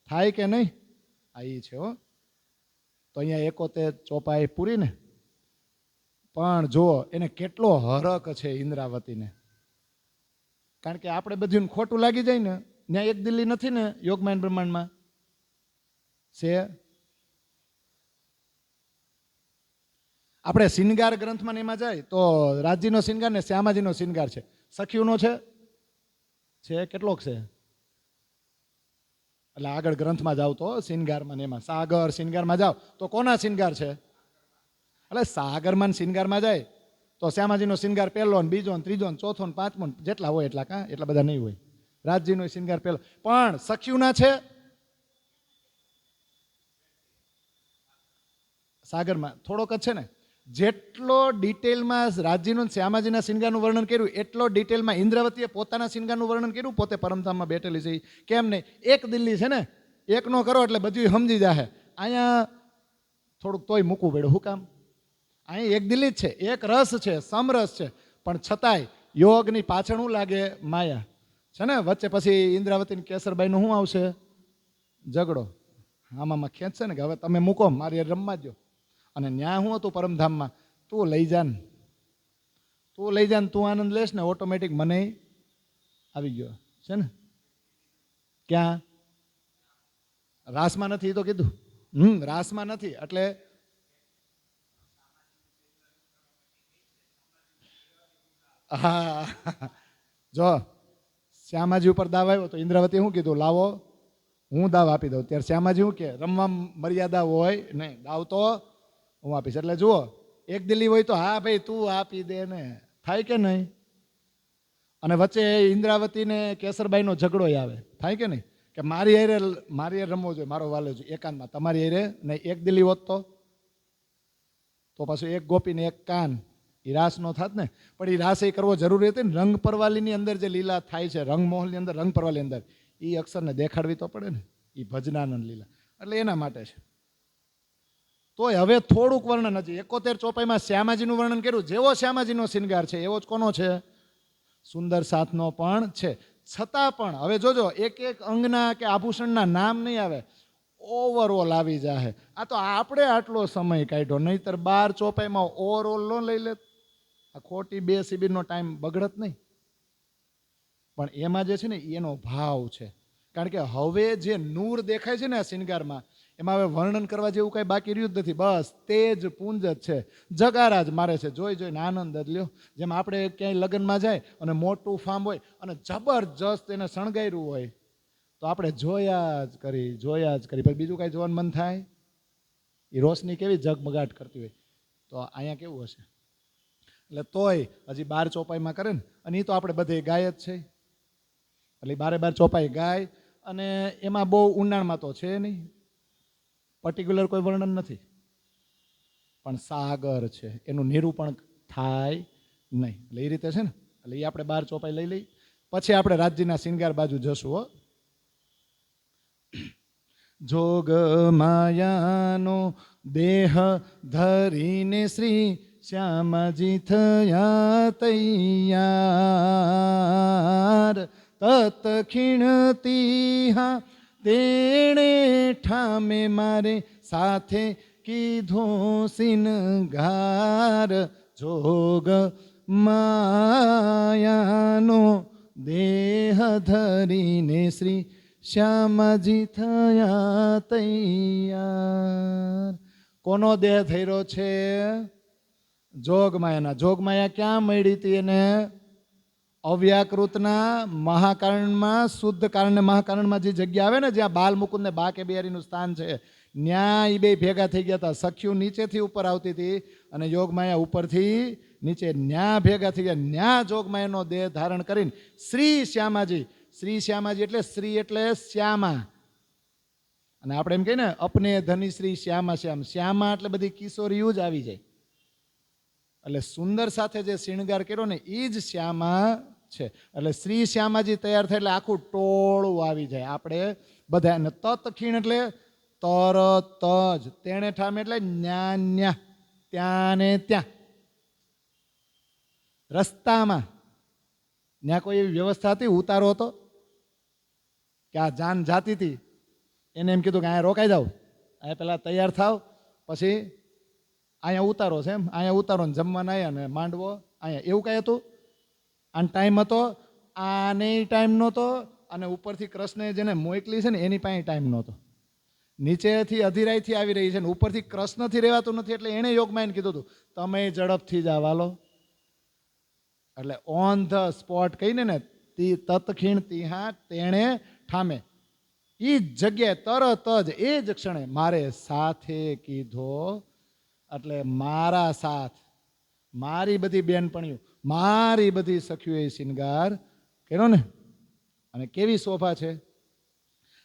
થાય કે નહીં. આ એ છે હો. તો અહીંયા 71 ચોપાઈ પૂરી ને, પણ જુઓ એને કેટલો હરખ છે ઇન્દ્રાવતીને. કારણ કે આપણે બધું ખોટું લાગી જાય ને, ત્યાં એક દિલ્હી નથી ને યોગમાન બ્રહ્માંડમાં છે. આપણે શિનગાર ગ્રંથમાં એમાં જાય તો રાજજીનો શિનગાર ને શ્યામાજીનો શિનગાર છે, સખીઓનો છે કેટલોક છે. એટલે આગળ ગ્રંથમાં જાવ તો શિનગારમાં ને એમાં સાગર શિનગારમાં જાવ તો કોના શિનગાર છે, એટલે સાગરમાં શિનગારમાં જાય તો શ્યામાજીનો શિનગાર પહેલો ને બીજો ને ત્રીજો ને ચોથો ને પાંચમો જેટલા હોય એટલા, કાં એટલા બધા નહીં હોય. રાજજીનો શિનગાર પહેલો, પણ સખીઓના છે સાગરમાં થોડોક જ છે ને. જેટલો ડિટેલમાં રાજજીનું શ્યામાજીના શિનગારનું વર્ણન કર્યું એટલો ડિટેલમાં ઇન્દ્રાવતીએ પોતાના શિનગારનું વર્ણન કર્યું. પોતે પરમધામમાં બેઠેલી છે, કેમ નહીં, એક દિલ્હી છે ને, એકનો કરો એટલે બધું સમજી જાય. અહીંયા થોડુંક તોય મૂકવું પડ્યું, શું કામ, અહીં એક દિલ્હી જ છે, એક રસ છે, સમરસ છે, પણ છતાંય યોગની પાછળ શું લાગે, માયા છે ને. વચ્ચે પછી ઇન્દ્રાવતી કેસરબાઈનું શું આવશે, ઝઘડો. આમાં ખેંચશે ને કે હવે તમે મૂકો, મારી રમવા દો. અને ન્યા હું હતું પરમધામમાં, તું લઈ જા ને, તું આનંદ લેશ ને ઓટોમેટિક મને આવી ગયો છે ને. ક્યાં રાસમાં નથી તો કીધું, રાસમાં નથી એટલે હા. જો શ્યામાજી ઉપર દાવ આવ્યો તો ઇન્દ્રાવતી શું કીધું, લાવો હું દાવ આપી દઉં. ત્યારે શ્યામાજી શું કે રમવા મર્યાદા હોય નહીં, દાવ તો હું આપીશ. એટલે જુઓ એક દિલ્હી હોય તો હા ભાઈ તું આપી દે ને, થાય કે નહીં. અને વચ્ચે ઇન્દ્રાવતીને કેસરબાઈનો ઝઘડો આવે, થાય કે નહીં, કે મારી હારે રમવો જોઈએ, મારો વાલો જોઈએ એકાંતમાં, તમારી હારે નહીં. એક દિલ્હી હોત તો પાછું એક ગોપીને એક કાન, એ રાસ નો થાત ને. પણ એ રાસ એ કરવો જરૂરી હતી ને. રંગ પરવાલીની અંદર જે લીલા થાય છે, રંગમોહલની અંદર, રંગ પરવાલી અંદર, એ અક્ષરને દેખાડવી તો પડે ને, એ ભજનાનંદ લીલા, એટલે એના માટે છે. તોય હવે થોડુંક વર્ણન હજી 71 ચોપાઈમાં શ્યામાજીનું વર્ણન કર્યું. જેવો શ્યામાજીનો શિનગાર છે એવો જ કોનો છે, સુંદર સાથનો પણ છે. છતાં પણ હવે જોજો એક એક અંગના કે આભૂષણના નામ નહીં આવે, ઓવરઓલ આવી જાય. આ તો આપણે આટલો સમય કાઢ્યો, નહીતર 12 ચોપાઈમાં ઓવરઓલ ન લઈ લે, આ ખોટી 2 શિબિરનો ટાઈમ બગડત નહીં. પણ એમાં જે છે ને એનો ભાવ છે. કારણ કે હવે જે નૂર દેખાય છે ને આ શિનગારમાં, એમાં હવે વર્ણન કરવા જેવું કાંઈ બાકી રહ્યું જ નથી. બસ તેજ પુંજ જ છે, જગારા જ મારે છે, જોઈ જોઈને આનંદ જ લ્યો. જેમ આપણે ક્યાંય લગ્નમાં જાય અને મોટું ફાર્મ હોય અને જબરજસ્ત એને શણગાર્યું હોય તો આપણે જોયા જ કરી પછી બીજું કાંઈ જોવાનું મન થાય. એ રોશની કેવી ઝગમગાટ કરતી હોય, તો અહીંયા કેવું હશે. એટલે તોય હજી 12 ચોપાઈમાં કરે ને, અને એ તો આપણે બધે ગાય જ છે. એટલે 12 ચોપાઈ ગાય, અને એમાં બહુ ઊંડાણમાં તો છે નહીં, પર્ટિક્યુલર કોઈ વર્ણન નથી. પણ સાગર છે એનું નિરૂપણ થાય નહીં. એટલે એ રીતે છે ને. એટલે એ આપણે 12 ચોપાઈ લઈ લઈ, પછી આપણે રાજ્યના શિંગાર બાજુ જશું. હો, જોગ માયાનો દેહ ધરીને શ્રી શ્યામજી થયા તૈયાર. તત ખીણતી હા તેણે ઠામે મારે સાથે કીધો સિનગાર. જોગ માયાનો દેહ ધરીને શ્રી શ્યામજી થયા તૈયાર. કોનો દેહ ધર્યો છે? જોગમાયાના. જોગમાયા ક્યાં મળી હતી એને? અવ્યાકૃતના મહાકારણમાં, શુદ્ધ કારણ ને મહાકારણમાં જે જગ્યા આવે ને, જ્યાં બાલ મુકુંદ ને બા કે બિહારીનું સ્થાન છે, ન્યા એ બે ભેગા થઈ ગયા હતા. સખ્યું નીચેથી ઉપર આવતી હતી અને યોગમાયા ઉપરથી નીચે, ન્યા ભેગા થઈ ગયા. ન્યા જોગમાયાનો દેહ ધારણ કરીને શ્રી શ્યામાજી. શ્રી શ્યામાજી એટલે શ્રી એટલે શ્યામા. અને આપણે એમ કહીએ ને, અપને ધની શ્રી શ્યામા શ્યામ. શ્યામા એટલે બધી કિશોરીઓ જ આવી જાય. એટલે સુંદર સાથે જે શૃંગાર કર્યો ને એ જ શ્યામા છે. એટલે શ્રી શ્યામાજી તૈયાર થાય એટલે આખું ટોળું આવી જાય. આપણે બધા. અને તત ખીણ એટલે તરત જ. તેણે ઠામ એટલે ન્યા, ત્યાં ને ત્યાં. રસ્તામાં ત્યાં કોઈ એવી વ્યવસ્થા હતી? ઉતારો હતો કે આ જાન જાતી હતી, એને એમ કીધું કે અહીંયા રોકાઈ જાઓ, અહીંયા પેલા તૈયાર થાવ, પછી અહીંયા ઉતારો છે એમ, અહીંયા ઉતારો ને જમવાના આવ્યા ને માંડવો અહીંયા, એવું કાંઈ હતું? આનો ટાઈમ હતો? આને ટાઈમ નહોતો. અને ઉપરથી કૃષ્ણએ જેને મોકલી છે ને એની પાસે ટાઈમ નહોતો. નીચેથી અધિરાઈથી આવી રહી છે ને ઉપરથી કૃષ્ણથી રહેવાતું નથી. એટલે એણે યોગમાયાને કીધું હતું તમે ઝડપથી જ આવાલો. એટલે ઓન ધ સ્પોટ કહીને ને, તત્ખીણ તિહા તેણે ઠામે, એ જ જગ્યાએ તરત જ એ જ ક્ષણે મારે સાથે કીધો. એટલે મારા સાથ, મારી બધી બેનપણીઓ, મારી બધી સખીઓએ શિંગાર કર્યો ને. અને કેવી શોભા છે!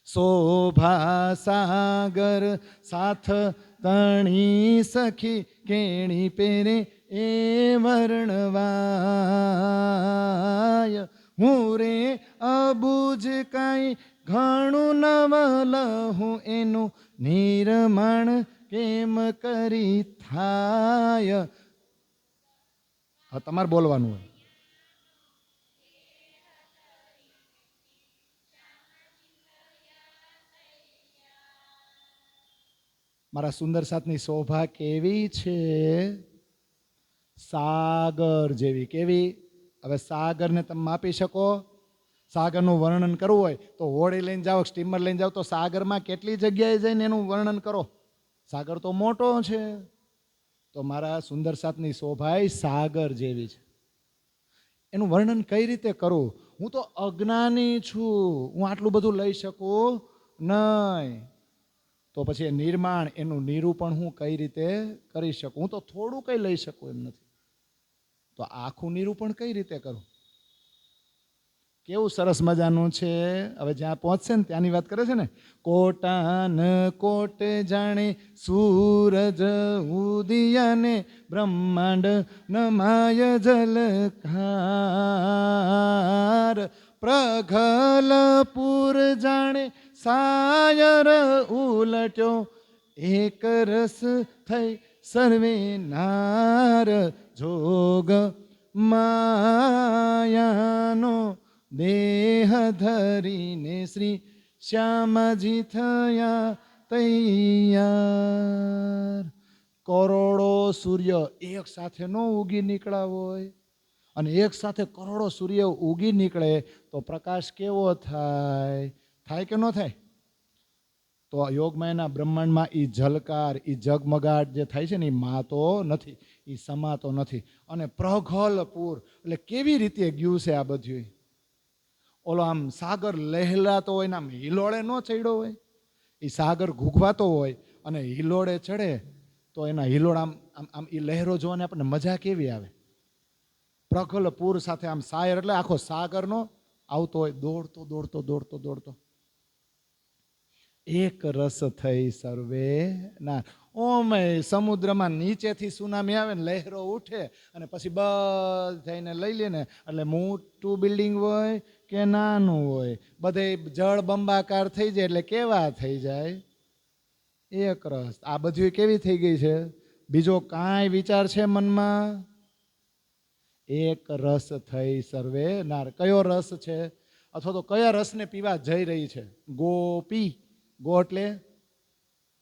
શોભા સાગર સાથ તણી સખી કેણી પહેરે એ વર્ણવાય. હું રે અબુજ કાંઈ ઘણું નવલ હું એનું નિર્માણ કેમ કરી થાય. હવે તમારે બોલવાનું હોય. મારા સુંદર સાથની શોભા કેવી છે? સાગર જેવી. કેવી? હવે સાગરને તમે માપી શકો? સાગરનું વર્ણન કરવું હોય તો હોડી લઈને જાઓ, સ્ટીમર લઈને જાઓ, તો સાગરમાં કેટલી જગ્યાએ જઈને એનું વર્ણન કરો. સાગર તો મોટો છે. તો મારા સુંદર સાથની શોભા સાગર જેવી છે. એનું વર્ણન કઈ રીતે કરું? હું તો અજ્ઞાની છું, હું આટલું બધું લઈ શકું નહીં. તો પછી એ નિર્માણ, એનું નિરૂપણ હું કઈ રીતે કરી શકું? હું તો થોડું કંઈ લઈ શકું એમ નથી. તો આખું નિરૂપણ કઈ રીતે કરું? કેવું સરસ મજાનું છે. હવે જ્યાં પહોંચશે ને ત્યાંની વાત કરે છે ને. કોટાન કોટ જાણે સૂરજ ઉદિયાને બ્રહ્માંડ નમાય જલકાર. પ્રગલપુર જાણે સાયર ઉલટ્યો એક રસ થઈ સર્વે નાર. જોગ માયાનો દેહ ધરીને શ્રી શ્યામજી થયા તૈયાર. કરોડો સૂર્ય એક સાથે ન ઉગી નીકળ્યા હોય, અને એક સાથે કરોડો સૂર્ય ઉગી નીકળે તો પ્રકાશ કેવો થાય? થાય કે ન થાય? તો યોગમાયાના બ્રહ્માંડમાં એ ઝલકાર, એ ઝગમગાટ જે થાય છે ને, એ માતો નથી, એ સમાતો નથી. અને પ્રગલ્ભપુર એટલે કેવી રીતે ગયું છે આ બધું? ઓલો આમ સાગર લહેલાતો હોય ને આમ હિલોળે ન ચડ્યો હોય, એ સાગર ઘૂઘવાતો હોય અને હિલોળે ચડે તો એના હિલોળ આમ આમ આમ એ લહેરો જોવાની આપણને મજા કેવી આવે. પ્રગલ્ભપુર સાથે આમ સાયર એટલે આખો સાગરનો આવતો હોય, દોડતો દોડતો દોડતો દોડતો. એક રસ થઈ સર્વે ના. ઓમય સમુદ્રમાં નીચેથી સુનામી આવે ને લહેરો ઉઠે અને પછી બધાને લઈ લે ને, એટલે મોટું બિલ્ડિંગ હોય કે નાનું હોય બધે જળ બંબાકાર થઈ જાય એટલે કેવા થઈ જાય? એક રસ. આ બધું કેવી થઈ ગઈ છે? બીજો કાંઈ વિચાર છે મનમાં? એક રસ થઈ સર્વે નાર. કયો રસ છે? અથવા તો કયા રસને પીવા જઈ રહી છે? ગોપી. ગો એટલે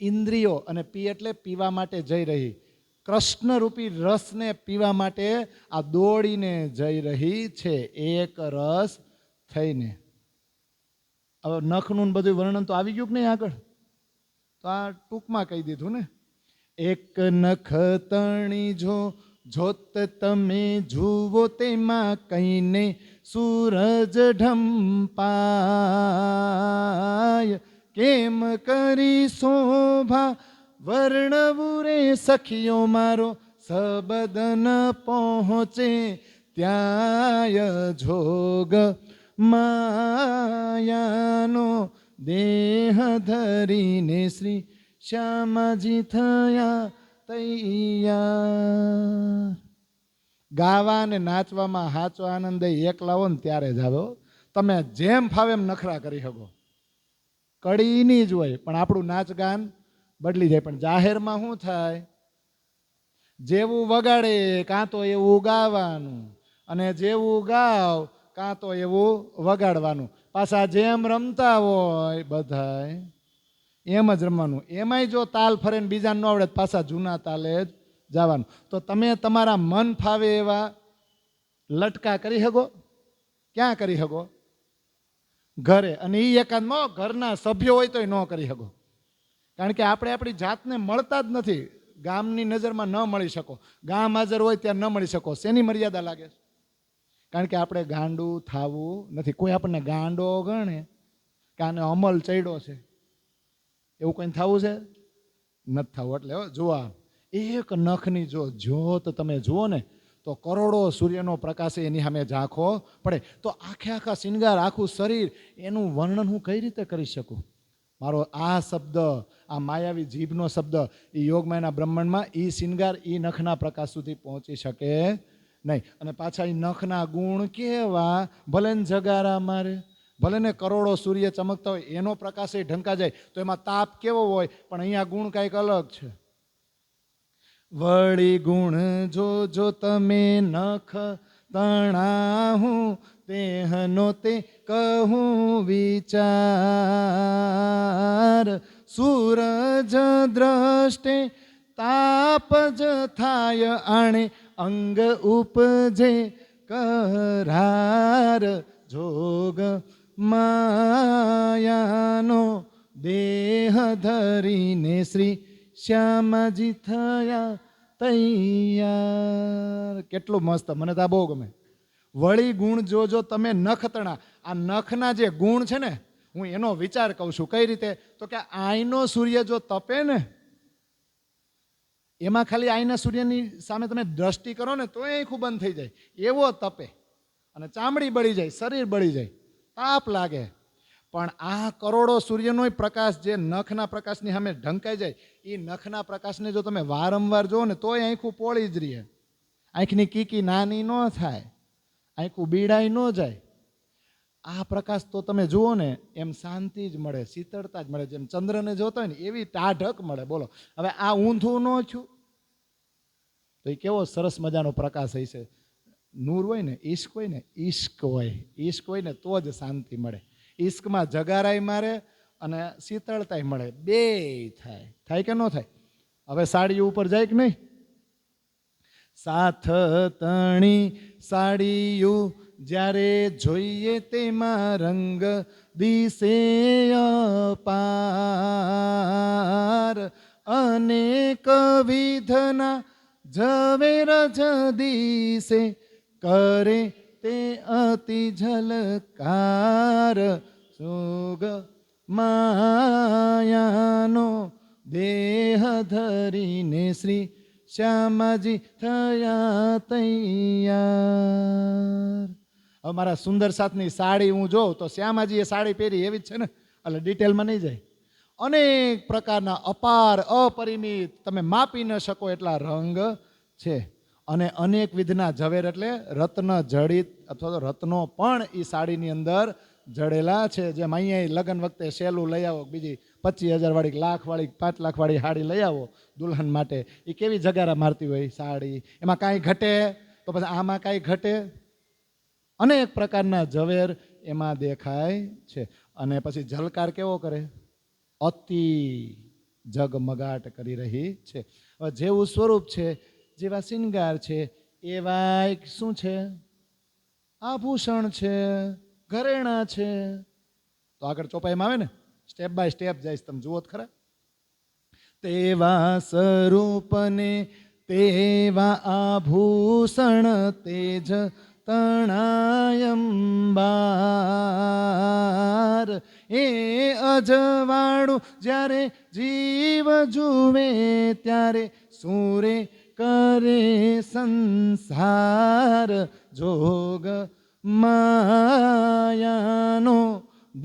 ઇન્દ્રિયો અને પી એટલે પીવા માટે જઈ રહી. કૃષ્ણ રૂપી રસને પીવા માટે આ દોડીને જઈ રહી છે એક રસ થઈને. હવે નખનું બધું વર્ણન તો આવી ગયું કે નહીં આગળ? તો આ ટૂંકમાં કહી દીધું ને. એક નખ તણી જો જોત તમે જુઓ તેમાં કહીને સૂરજ ઢંપાય. કેમ કરી શોભા વર્ણવું રે સખીઓ મારો, સબદન પહોંચે ત્યાંય જોગ માયાનો દેહ ધરીને શ્રી શ્યામાજી થયા તૈયાર. ગાવા ને નાચવામાં સાચો આનંદ એકલા હો ને ત્યારે જ આવે. તમે જેમ ફાવે એમ નખરા કરી શકો, કડીની જ હોય, પણ આપણું નાચ ગાન બદલી જાય. પણ જાહેરમાં શું થાય? જેવું વગાડે કાં તો એવું ગાવાનું, અને જેવું ગાવ કાં તો એવું વગાડવાનું. પાછા જેમ રમતા હોય બધાય એમ જ રમવાનું. એમાંય જો તાલ ફરે ને બીજા ન આવડે પાછા જૂના તાલે જ જવાનું. તો તમે તમારા મન ફાવે એવા લટકા કરી શકો? ક્યાં કરી શકો? ઘરે. અને એ એકાદમાં ઘરના સભ્યો હોય તોય ન કરી શકો. કારણ કે આપણે આપણી જાતને મળતા જ નથી. ગામની નજરમાં ન મળી શકો, ગામ હાજર હોય ત્યાં ન મળી શકો. શેની મર્યાદા લાગે? કારણ કે આપણે ગાંડું થાવું નથી. કોઈ આપણને ગાંડો ગણે કે આને અમલ ચડ્યો છે એવું કંઈ થવું છે? નથી થવું. એટલે જોવા એક નખની જો જોત તમે જુઓ ને તો કરોડો સૂર્યનો પ્રકાશ એની સામે ઝાંખો પડે. તો આખે આખા શિંગાર, આખું શરીર, એનું વર્ણન હું કઈ રીતે કરી શકું? મારો આ શબ્દ, આ માયાવી જીભનો શબ્દ એ યોગમાયાના બ્રહ્માંડમાં એ શિંગાર એ નખના પ્રકાશ સુધી પહોંચી શકે નહીં. અને પાછા એ નખના ગુણ કેવા? ભલે ને જગારા મારે, ભલે ને કરોડો સૂર્ય ચમકતા હોય એનો પ્રકાશ એ ઢંકા જાય તો એમાં તાપ કેવો હોય, પણ અહીંયા ગુણ કાંઈક અલગ છે. વળી ગુણ જો તમે નખ તણાહું તેહનો તે કહું વિચાર. સૂરજ દ્રષ્ટે તાપ જ થાય આણે અંગ ઉપજે કરાર. જોગ માયાનો દેહ ધરીને શ્રી શ્યામાજી થયા તૈયાર. કેટલું મસ્ત, મને તો આ બહુ ગમે. વળી ગુણ જો તમે નખ તણા. આ નખના જે ગુણ છે ને, હું એનો વિચાર કહું છું. કઈ રીતે? તો કે આઈનો સૂર્ય જો તપે ને, એમાં ખાલી આઈના સૂર્યની સામે તમે દ્રષ્ટિ કરો ને તો એ આખું બંધ થઈ જાય, એવો તપે. અને ચામડી બળી જાય, શરીર બળી જાય, તાપ લાગે. પણ આ કરોડો સૂર્યનો પ્રકાશ જે નખના પ્રકાશની સામે ઢંકાઈ જાય, એ નખના પ્રકાશને જો તમે વારંવાર જુઓ ને તોય આંખું પોળી જ રહે. આંખની કીકી નાની ન થાય, આંખું બીડાઈ ન જાય. આ પ્રકાશ તો તમે જુઓ ને એમ શાંતિ જ મળે, શીતળતા જ મળે. જેમ ચંદ્રને જોતો હોય ને એવી ટાઢક મળે. બોલો હવે આ ઊંધું ન છું તો એ કેવો સરસ મજાનો પ્રકાશ હોય છે. નૂર હોય ને, ઈશ્ક હોય ને, ઈશ્ક હોય ને તો જ શાંતિ મળે. ઈશ્કમાં જગારાય મારે અને શીતળતાય મળે, બે થાય. થાય કે ન થાય? હવે સાડી ઉપર જાય કે નહીં? સાથ તણી સાડીયું જ્યારે જોઈએ તેમાં રંગ દિશે અપાર. અનેક વિધના ઝવેર જ દિશે કરે તે અતિ ઝલકાર. સુગ માયાનો દેહ ધરીને શ્રી શ્યામાજી થયા તૈયાર. હવે મારા સુંદર સાથની સાડી હું જોઉં તો શ્યામાજી એ સાડી પહેરી એવી જ છે ને, એટલે ડિટેલમાં નહીં જાય. અનેક પ્રકારના અપાર અપરિમિત તમે માપી ન શકો એટલા રંગ છે. અને અનેક વિધના ઝવેર એટલે રત્ન જડિત અથવા તો રત્નો પણ એ સાડીની અંદર જડેલા છે. જેમ અહીંયા લગ્ન વખતે સેલું લઈ આવો, બીજી 25,000 વાળી, લાખ વાળી, 5 લાખ વાળી સાડી લઈ આવો દુલ્હન માટે, એ કેવી જગારા મારતી હોય સાડી, એમાં કાંઈ ઘટે તો પછી આમાં કાંઈ ઘટે. અનેક પ્રકારના ઝવેર એમાં દેખાય છે. અને પછી ઝલકાર કેવો કરે, અતિ જગમગાટ કરી રહી છે. હવે જેવું સ્વરૂપ છે, જેવા શિંગાર છે, એવા શું છે, આભૂષણ છે, ઘરેણા છે. તો આગળ ચોપાઈમાં આવે ને, સ્ટેપ બાય સ્ટેપ જઈશ, તમે જુઓ જ ખરા. તેવા સ્વરૂપને તેવા આભૂષણ તેજ તણાયંબાર. એ અજવાળું જ્યારે જીવ જુએ ત્યારે સૂરે કરે સંસાર. જોગ માયાનો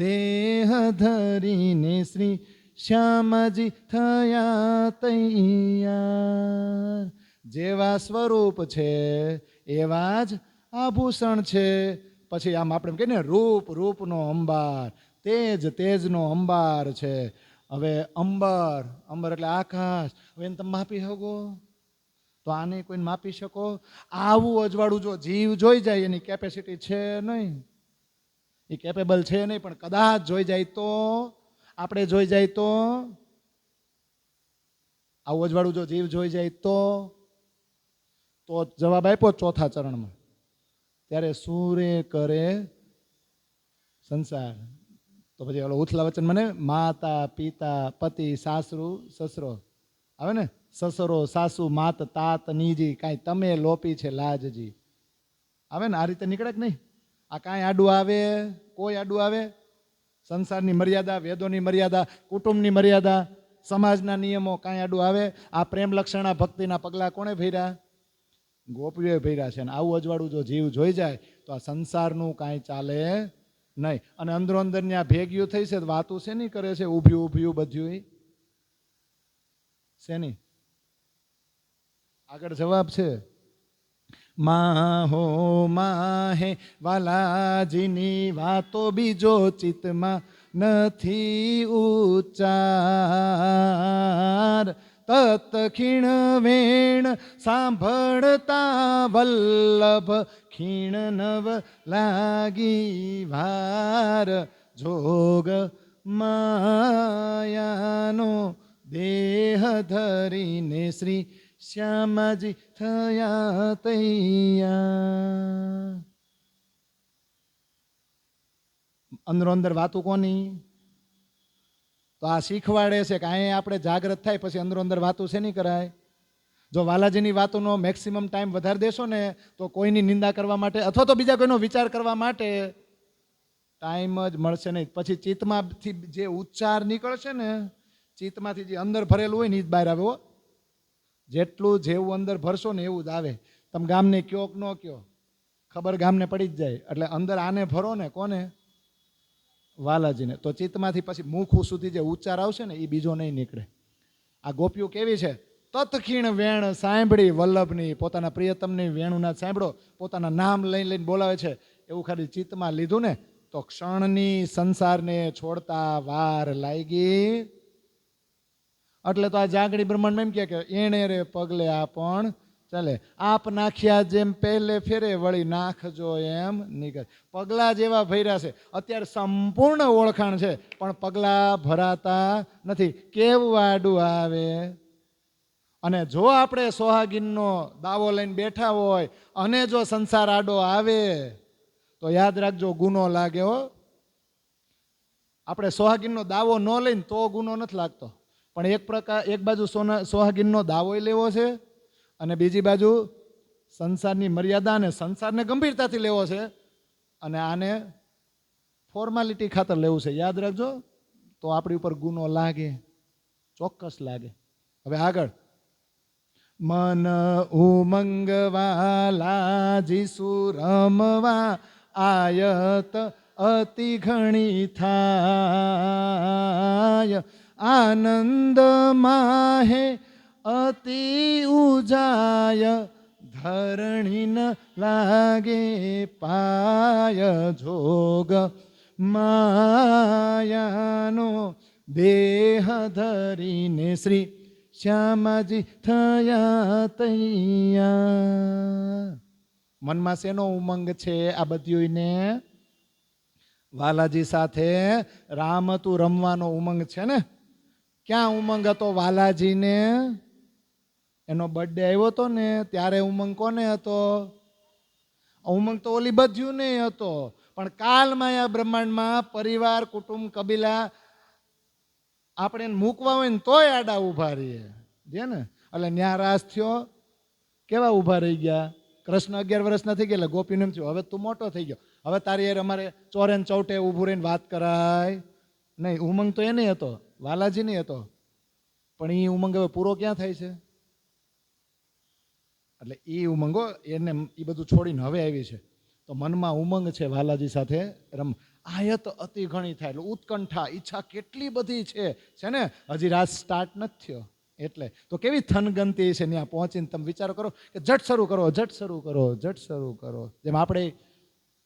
દેહ ધરીને શ્રી શ્યામજી થયા તૈયાર. જેવા સ્વરૂપ છે એવા જ આભૂષણ છે. પછી આમ આપણે કહીએ ને, રૂપ રૂપનો અંબાર, તેજ તેજનો અંબાર છે. હવે અંબર, અંબર એટલે આકાશ. હવે એને તમે માપી શકો તો આને કોઈને માપી શકો? આવું અજવાળું જો જીવ જોઈ જાય, એની કેપેસિટી છે નહીં, એ કેપેબલ છે નહીં. પણ કદાચ જોઈ જાય તો, આપણે જોઈ જાય તો, આવું અજવાળું જો જીવ જોઈ જાય તો જવાબ આપ્યો ચોથા ચરણમાં. ત્યારે સૂરે કરે સંસાર. તો પછી ઓલો ઉથલા વચન મને માતા પિતા પતિ સાસુ સસરો આવે ને, સસરો સાસુ માત તાત નીજી કાંઈ તમે લોપી છે લાજજી આવે ને. આ રીતે નીકળે કે નહીં? આ કાંઈ આડું આવે? કોઈ આડું આવે? સંસારની મર્યાદા, વેદોની મર્યાદા, કુટુંબની મર્યાદા, સમાજના નિયમો, કાંઈ આડું આવે? આ પ્રેમ લક્ષણા ભક્તિના પગલાં કોણે ભર્યા? ગોપીઓએ ભર્યા છે. અને આવું અજવાળું જો જીવ જોઈ જાય તો આ સંસારનું કાંઈ ચાલે નહીં. અને અંદરો અંદર ત્યાં ભેગ્યું થઈ છે, વાતું શેની કરે છે? ઊભ્યું ઊભ્યું બધું શેની? આગળ જવાબ છે, માહો માહે વાલાજીની વાતો બીજો ચિત્તમાં નથી ઉચ્ચાર. તત ખીણ વેણ સાંભળતા વલ્લભ ખીણ નવ લાગી વાર. જોગ માયાનો દેહ ધરીને શ્રી શ્યામજી થયા તૈયાર. અંદરો અંદર વાતું કોની? તો આ શીખવાડે છે કે અહીંયા આપણે જાગ્રત થાય પછી અંદરો અંદર વાતું છે નહીં કરાય. જો વાલાજીની વાતોનો મેક્સિમમ ટાઈમ વધારે દેશો ને તો કોઈની નિંદા કરવા માટે અથવા તો બીજા કોઈનો વિચાર કરવા માટે ટાઈમ જ મળશે નહીં. પછી ચિત્તમાંથી જે ઉચ્ચાર નીકળશે ને, ચિત્તમાંથી જે અંદર ભરેલું હોય ને એ જ બહાર આવે. જેટલું જેવું અંદર ભરશો ને એવું જ આવે. તમે ગામને કયો કે ન કયો, ખબર ગામને પડી જ જાય. એટલે અંદર આને ભરો ને, કોને? વાલાજીને. તો ચિત્તમાંથી પછી મુખ સુધી જે ઉચ્ચાર આવશે ને એ બીજો નહીં નીકળે. આ ગોપીઓ કેવી છે? તત્ખીણ વેણ સાંભળી વલ્લભની, પોતાના પ્રિયતમની વેણુના સાંભળો, પોતાના નામ લઈને લઈને બોલાવે છે. એવું ખાલી ચિત્તમાં લીધું ને તો ક્ષણની સંસારને છોડતા વાર લાગી. એટલે તો આ જાગણી બ્રહ્માંડ એમ કે એણે રે પગલે આ પણ ચાલે. આપ નાખ્યા જેમ પહેલે ફેરે વળી નાખજો એમ નીકળે. પગલા જેવા ભર્યા છે. અત્યારે સંપૂર્ણ ઓળખાણ છે પણ પગલા ભરાતા નથી. કેવું આડું આવે. અને જો આપણે સોહાગીનનો દાવો લઈને બેઠા હોય અને જો સંસાર આડો આવે તો યાદ રાખજો, ગુનો લાગે હો. આપણે સોહાગીનનો દાવો ન લઈને તો ગુનો નથી લાગતો, પણ એક બાજુ સોહાગીનનો દાવો લેવો છે અને બીજી બાજુ સંસારની મર્યાદા અને સંસારને ગંભીરતાથી લેવો છે અને આને ફોર્માલિટી ખાતર લેવું છે. યાદ રાખજો, તો આપણી ઉપર ગુનો લાગે, ચોક્કસ લાગે. હવે આગળ, મન ઉમંગવાલા જીસુ રમવા આયત અતિ ઘણી થાય. આનંદ માહે અતિ ઉજાય ધરણી ન લાગે પાય જોગ માયાનો દેહ ધરીને શ્રી શ્યામાજી થયા તૈયાર. મનમાં શેનો ઉમંગ છે આ બધીને? વાલાજી સાથે રામ તું રમવાનો ઉમંગ છે ને. ક્યાં ઉમંગ હતો વાલાજીને? એનો બર્થડે આવ્યો હતો ને ત્યારે ઉમંગ કોને હતો? ઉમંગ તો ઓલી બધ્યું નહીં હતો, પણ કાલમાં આ બ્રહ્માંડમાં પરિવાર, કુટુંબ, કબીલા આપણે મૂકવા હોય ને તોય આડા ઊભા રહીએ છે ને. એટલે ન્યા રાસ થયો, કેવા ઊભા રહી ગયા? કૃષ્ણ 11 વર્ષના થઈ ગયા એટલે ગોપીને એમ થયું હવે તું મોટો થઈ ગયો, હવે તારી યાર અમારે ચોરે ને ચૌટે ઊભું રહીને વાત કરાય નહીં. ઉમંગ તો એ નહીં હતો, વાલાજી નહીં હતો, પણ એ ઉમંગ હવે પૂરો ક્યાં થાય છે? એટલે એ ઉમંગો એને એ બધું છોડીને હવે આવી છે. તો મનમાં ઉમંગ છે વાલાજી સાથે રમ. આયત અતિ ઘણી થાય એટલે ઉત્કંઠા, ઈચ્છા કેટલી બધી છે ને. હજી રાત સ્ટાર્ટ નથી થયો એટલે તો કેવી થનગનતી છે ત્યાં પહોંચીને. તમે વિચારો કરો કે ઝટ શરૂ કરો, ઝટ શરૂ કરો, ઝટ શરૂ કરો. જેમ આપણે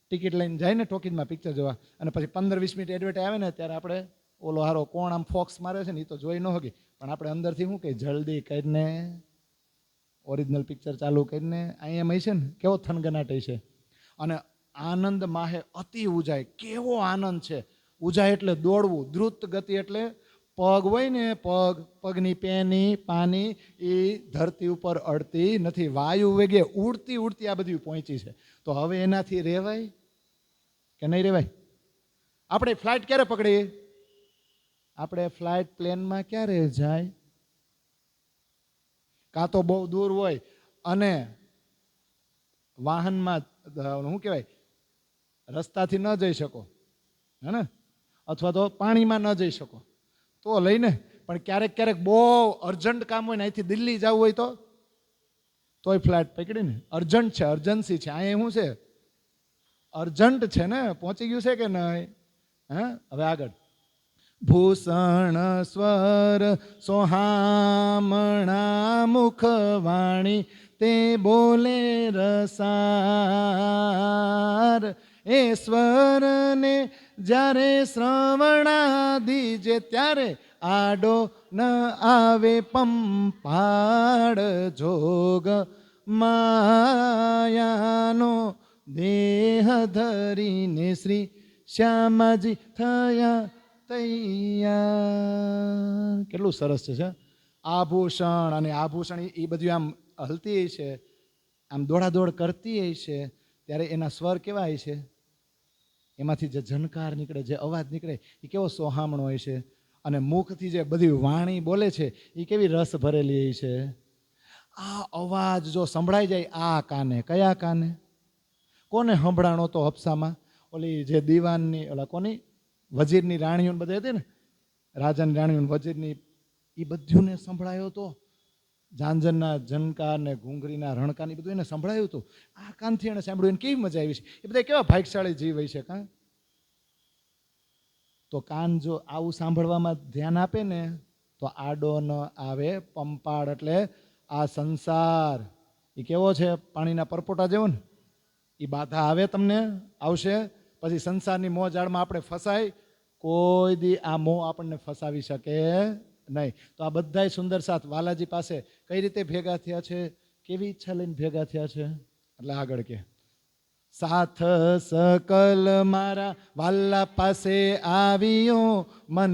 ટિકિટ લઈને જાય ને ટોકીઝમાં પિક્ચર જોવા, અને પછી 15-20 મિનિટ એડવર્ટાઈઝ આવે ને ત્યારે આપણે ઓલો હારો કોણ આમ ફોક્સ મારે છે ને એ તો જોઈ ન હોગી, પણ આપણે અંદરથી શું કે જલ્દી કરીને ઓરિજિનલ પિક્ચર ચાલુ કરીને અહીંયા છે ને કેવો થનગનાટ છે. અને આનંદ માહે અતિ ઉજાય, કેવો આનંદ છે. ઉજાય એટલે દોડવું, દ્રુત ગતિ એટલે પગ હોય ને પગની પેની પાની એ ધરતી ઉપર અડતી નથી, વાયુ વેગે ઉડતી ઉડતી આ બધી પહોંચી છે. તો હવે એનાથી રહેવાય કે નહીં રહેવાય? આપણે ફ્લાઇટ ક્યારે પકડીએ? આપણે ફ્લાઇટ પ્લેનમાં ક્યારે જાય? કાં તો બહુ દૂર હોય અને વાહનમાં શું કહેવાય રસ્તાથી ન જઈ શકો હે ને, અથવા તો પાણીમાં ન જઈ શકો તો લઈને. પણ ક્યારેક બહુ અર્જન્ટ કામ હોય ને, અહીંથી દિલ્હી જવું હોય તોય ફ્લાઇટ પકડીને. અર્જન્ટ છે, અર્જન્સી છે. અહીંયા શું છે? અર્જન્ટ છે ને, પહોંચી ગયું છે કે નહીં? હે હવે આગળ. ભૂષણ સ્વર સોહામણા મુખવાણી તે બોલે રસાર. એ સ્વરને જ્યારે શ્રવણાદીજે ત્યારે આડો ન આવે પંપાડ જોગ માયાનો દેહ ધરીને શ્રી શ્યામાજી થયા તૈયાર. કેટલું સરસ છે. આભૂષણ અને આભૂષણ એ બધું આમ હલતી છે, આમ દોડાદોડ કરતી છે, ત્યારે એના સ્વર કેવા હોય છે? એમાંથી જે ઝનકાર નીકળે, જે અવાજ નીકળે એ કેવો સોહામણો હોય છે. અને મુખથી જે બધી વાણી બોલે છે એ કેવી રસ ભરેલી હોય છે. આ અવાજ જો સંભળાઈ જાય આ કાને, કયા કાને? કોને સંભળાણો તો હપ્સામાં? ઓલી જે દીવાનની ઓલા કોની વજીરની રાણીઓ બધા હતી ને, રાજાની રાણીઓ વજીરની, એ બધુંને સંભળાયો તો. ઝાંઝરના ઝનકાર ને ઘૂંઘરીના રણકાર એ બધું એને સંભળાયું હતું. આ કાનથી એને સાંભળ્યું, એને કેવી મજા આવી છે. એ બધા કેવા ભાગ્યશાળી જીવ હોય છે. કાં તો કાન જો આવું સાંભળવામાં ધ્યાન આપે ને તો આડો ન આવે પંપાળ. એટલે આ સંસાર એ કેવો છે? પાણીના પરપોટા જેવો ને. એ બાધા આવે તમને, આવશે. પછી સંસારની મોહ જાળમાં આપણે ફસાય. કોઈ દી આ મોહ આપણને ફસાવી શકે નહીં. તો આ બધા સુંદર સાથ વાલાજી પાસે કઈ રીતે ભેગા થયા છે, કેવી ઈચ્છા લઈને ભેગા થયા છે? એટલે આગળ કે સાથ સકલ મારા વાલા પાસે આવ્યો, મન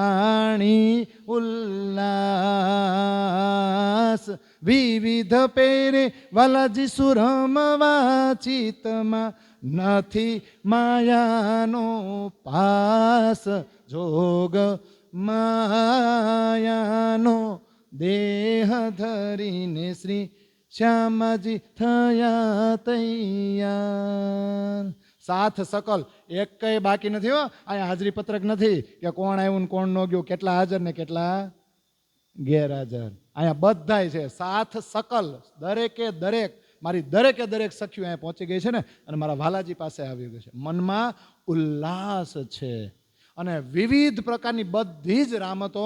આણી ઉલ્લાસ. વિવિધ પેરે વાલાજી સુરમવા ચિતમાં નથી માયાનો પાસ. જોગ માયાનો દેહ ધરીને શ્રી શ્યામાજી થયા તૈયાર. સાથ સકલ એક કઈ બાકી નથી હો. અહીંયા હાજરી પત્રક નથી કે કોણ આવ્યું ને કોણ ન ગયું, કેટલા હાજર ને કેટલા ગેરહાજર. અહીંયા બધાય છે. સાથ સકલ દરેકે દરેક, મારી દરેકે દરેક સખીઓ અહીંયા પહોંચી ગઈ છે ને, અને મારા વાલાજી પાસે આવી ગઈ છે. મનમાં ઉલ્લાસ છે. અને વિવિધ પ્રકારની બધી જ રામતો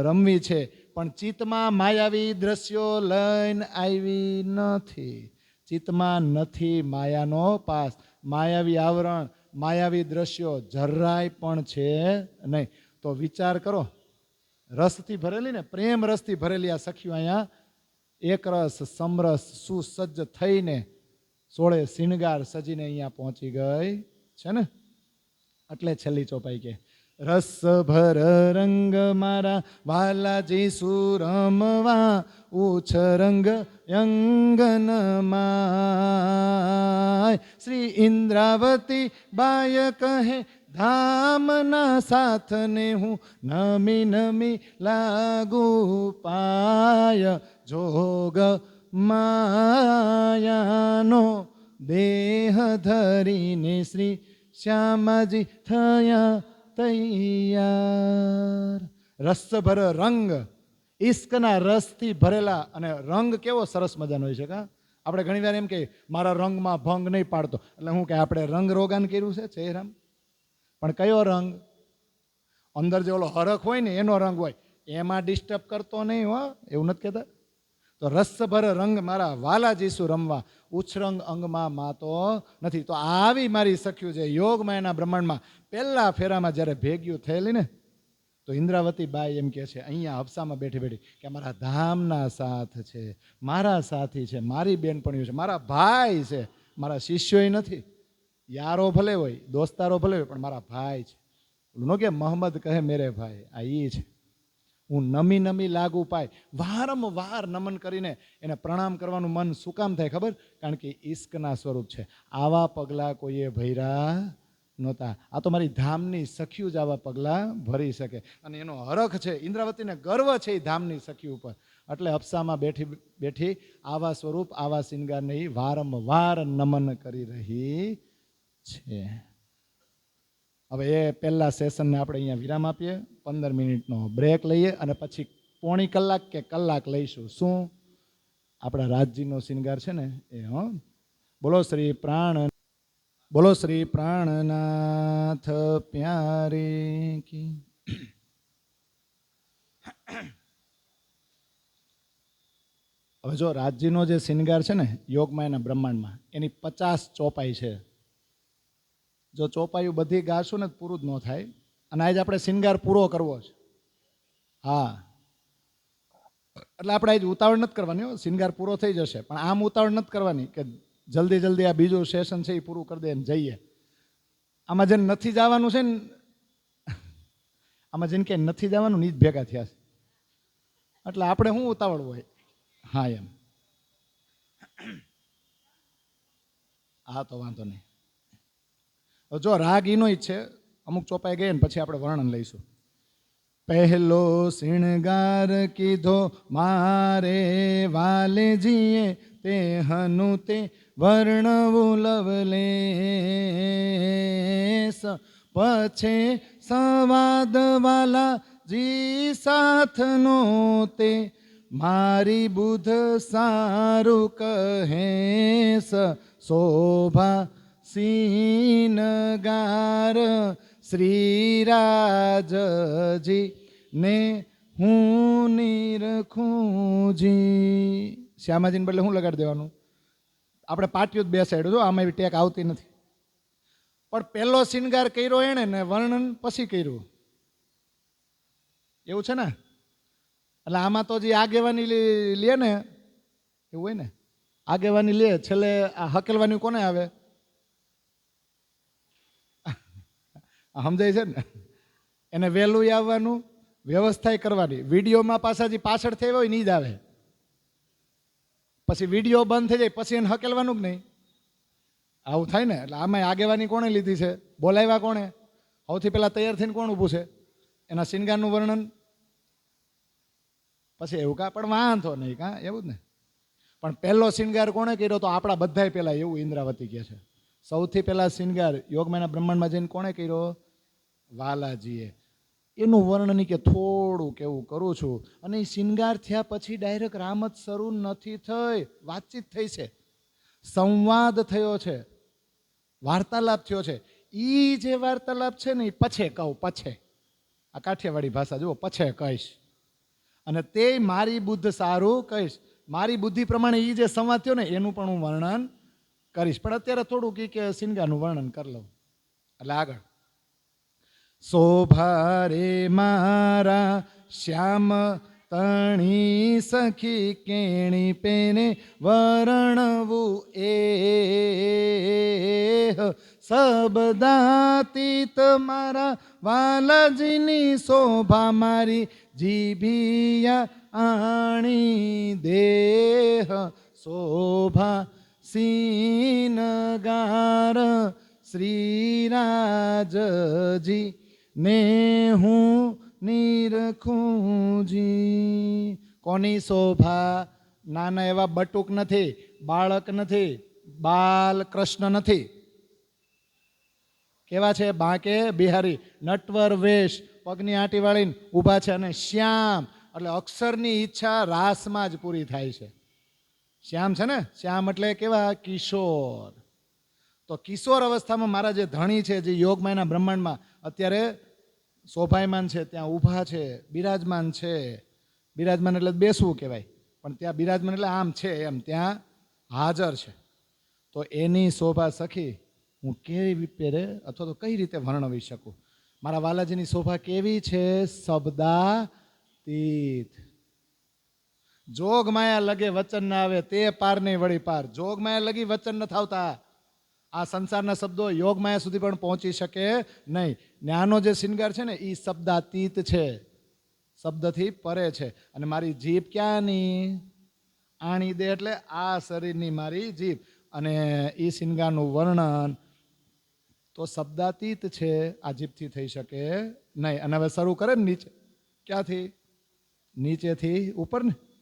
રમવી છે, પણ ચિત્તમાં માયાવી દ્રશ્યો લઈને આવી નથી. ચિત્તમાં નથી માયાનો પાસ, માયાવી આવરણ, માયાવી દ્રશ્યો જરાય પણ છે નહીં. તો વિચાર કરો, રસથી ભરેલી ને, પ્રેમ રસથી ભરેલી આ સખીઓ અહીંયા એક રસ સમરસ સુસજ્જ થઈને સોળે શિણગાર સજીને અહીંયા પહોંચી ગઈ છે ને. એટલે છેલ્લી ચોપાઈ કે રસ ભર રંગ મારા વાલાજી સુરમવા, ઉછ રંગ યંગનમાં. શ્રી ઇન્દ્રાવતી બાય કહે ધામના સાથને હું નમી નમી લાગુ પાય. જોગ માયાનો દેહ ધરીને શ્રી શ્યામાજી થયા તૈયાર. રસભર રંગ, ઈશ્કના રસથી ભરેલા. અને રંગ કેવો સરસ મજાનો હોય છે કા. આપણે ઘણી વાર એમ કે મારા રંગમાં ભંગ નહીં પાડતો, એટલે શું કે આપણે રંગ રોગાન કર્યું છે ચહેરામ. પણ કયો રંગ? અંદર જે ઓલો હરખ હોય ને એનો રંગ હોય, એમાં ડિસ્ટર્બ કરતો નહીં હો, એવું નથી કહેતા. તો રસભર રંગ મારા વાલા જીસુ રમવા, ઉછરંગ અંગમાં માતો નથી. તો આવી મારી સખ્યું છે યોગમાં એના બ્રહ્માંડમાં પહેલા ફેરામાં જ્યારે ભેગ્યું થયેલી ને, તો ઇન્દ્રાવતી બાઈ એમ કહે છે અહીંયા હફસામાં બેઠી બેઠી કે મારા ધામના સાથ છે, મારા સાથી છે, મારી બેનપણીઓ છે, મારા ભાઈ છે, મારા શિષ્યોય નથી. યારો ભલે હોય, દોસ્તારો ભલે હોય, પણ મારા ભાઈ છે. ઓલું ન કે મોહમ્મદ કહે મેરે ભાઈ, આ ઈ છે. હું નમી નમી લાગુ પાય. વારંવાર નમન કરીને એને પ્રણામ કરવાનું મન શું કામ થાય ખબર? કારણ કે ઈશ્કના સ્વરૂપ છે. આવા પગલાં કોઈએ ભર્યા નહોતા. આ તો મારી ધામની સખીઓ જ આવા પગલાં ભરી શકે. અને એનો હરખ છે, ઇન્દ્રાવતીને ગર્વ છે એ ધામની સખી ઉપર. એટલે અપ્સામાં બેઠી બેઠી આવા સ્વરૂપ, આવા શિંગારને વારંવાર નમન કરી રહી છે. હવે એ પહેલા સેશનને આપણે અહીંયા વિરામ આપીએ, 15 મિનિટનો બ્રેક લઈએ અને પછી પોણી કલાક કે કલાક લઈશું. શું? આપણા રાજજીનો શિંગાર છે ને એ. બોલો શ્રી પ્રાણ, બોલો શ્રી પ્રાણનાથ પ્યારે કી. હવે જો રાજજીનો જે શિંગાર છે ને યોગમાં એના બ્રહ્માંડમાં, એની 50 ચોપાઈ છે. જો ચોપાયું બધી ગાશું ને પૂરું જ ન થાય. અને આજે આપણે શિંગાર પૂરો કરવો છે. હા, એટલે આપણે આજે ઉતાવળ નથી કરવાની, શિંગાર પૂરો થઈ જશે. પણ આમ ઉતાવળ નથી કરવાની કે જલ્દી જલ્દી આ બીજું સેશન છે એ પૂરું કરી દે ને જઈએ. આમાં જેને નથી જવાનું છે ને, આમાં જેને ક્યાંય નથી જવાનું ની જ ભેગા થયા છે. એટલે આપણે શું ઉતાવળ હોય? હા એમ. હા તો વાંધો નહીં. જો રાગ ઈનો જ છે, અમુક ચોપાઈ ગઈ ને પછી આપણે વર્ણન લઈશું. પહેલો શિણગાર કીધો મારે વાલેજીએ, તે હનુ તે વર્ણવું લવલેસ. પછે સંવાદ વાલા જી સાથનો, તે મારી બુધ સારું કહેસ. શોભા શિનગાર શ્રીરાજજી ને હું નિરખુંજી. શ્યામાજીને બદલે શું લગાડી દેવાનું? આપણે પાટિયું જ બે સાઈડ, જો આમાં એવી ટેક આવતી નથી. પણ પહેલો શિંગાર કર્યો એણે ને વર્ણન પછી કર્યું, એવું છે ને. એટલે આમાં તો જે આગેવાની લે ને એવું હોય ને, આગેવાની લે છેલ્લે આ હકેલવાની કોને આવે? સમજાય છે ને? એને વહેલું આવવાનું, વ્યવસ્થા કરવાની. વિડીયોમાં પાછા જે પાછળ થઈ હોય નહીં જ આવે. પછી વિડીયો બંધ થઈ જાય પછી એને હકેલવાનું જ નહીં. આવું થાય ને. એટલે આમાં આગેવાની કોણે લીધી છે? બોલાવ્યા કોણે? સૌથી પહેલાં તૈયાર થઈને કોણ ઊભું છે? એના શિંગારનું વર્ણન પછી એવું કા? પણ વાંધો નહીં કા, એવું જ ને. પણ પહેલો શિંગાર કોણે કર્યો? તો આપણા બધાય પહેલાં, એવું ઇન્દ્રાવતી કહે છે. સૌથી પહેલાં શિંગાર યોગમાના બ્રહ્માંડમાં જઈને કોણે કર્યો? વાલાજીએ. એનું વર્ણન કે થોડુંક એવું કરું છું. અને એ શિંગાર થયા પછી ડાયરેક્ટ રામત શરૂ નથી થઈ, વાતચીત થઈ છે, સંવાદ થયો છે, વાર્તાલાપ થયો છે. ઈ જે વાર્તાલાપ છે ને એ પછે કહું, પછે. આ કાઠિયાવાડી ભાષા જુઓ, પછે કહીશ. અને તે મારી બુદ્ધ સારું કહીશ. મારી બુદ્ધિ પ્રમાણે એ જે સંવાદ થયો ને એનું પણ હું વર્ણન કરીશ. પણ અત્યારે થોડુંક કે સિંગાનું વર્ણન કરી લઉં. એટલે આગળ. શોભા રે મારા શ્યામ તણી સખી કેણી પેને વર્ણવું એ સબદાતીત મારા વાલાજીની શોભા મારી જીભિયા આણી દેહ શોભા સીનગાર શ્રીરાજજી ને હું નિરખુંજી. કોની શોભા? નાના એવા બટુક નથી, બાળક નથી, બાલ કૃષ્ણ નથી. કેવા છે? બાંકે બિહારી, નટવર વેશ, પગની આંટી વાળીને ઊભા છે. અને શ્યામ એટલે અક્ષરની ઈચ્છા રાસમાં જ પૂરી થાય છે. શ્યામ છે ને, શ્યામ એટલે કેવા? કિશોર. તો કિશોર અવસ્થામાં મારા જે ધણી છે, જે યોગમાયના બ્રહ્માંડમાં અત્યારે શોભાયમાન છે, ત્યાં ઊભા છે, બિરાજમાન છે. બિરાજમાન એટલે બેસવું કહેવાય, પણ ત્યાં બિરાજમાન એટલે આમ છે એમ, ત્યાં હાજર છે. તો એની શોભા સખી હું કેવી પેરે અથવા તો કઈ રીતે વર્ણવી શકું? મારા વાલાજીની શોભા કેવી છે? શબ્દાતીત. જોગમાયા લગે વચન ના આવે તે પાર નહીં વળી પાર. જોગમાયા લગી વચન ન થાવતા. આ સંસારના શબ્દો યોગમાયા સુધી પણ પહોંચી શકે નહીં. જ્ઞાનો જે શિંગાર છે ને એ શબ્દાતીત છે, શબ્દથી પરે છે. અને મારી જીભ ક્યાંની? આણી દે એટલે આ શરીરની મારી જીભ. અને એ શિંગારનું વર્ણન તો શબ્દાતીત છે, આ જીભથી થઈ શકે નહીં. અને હવે શરૂ કરે ને નીચે, ક્યાંથી? નીચેથી ઉપર ને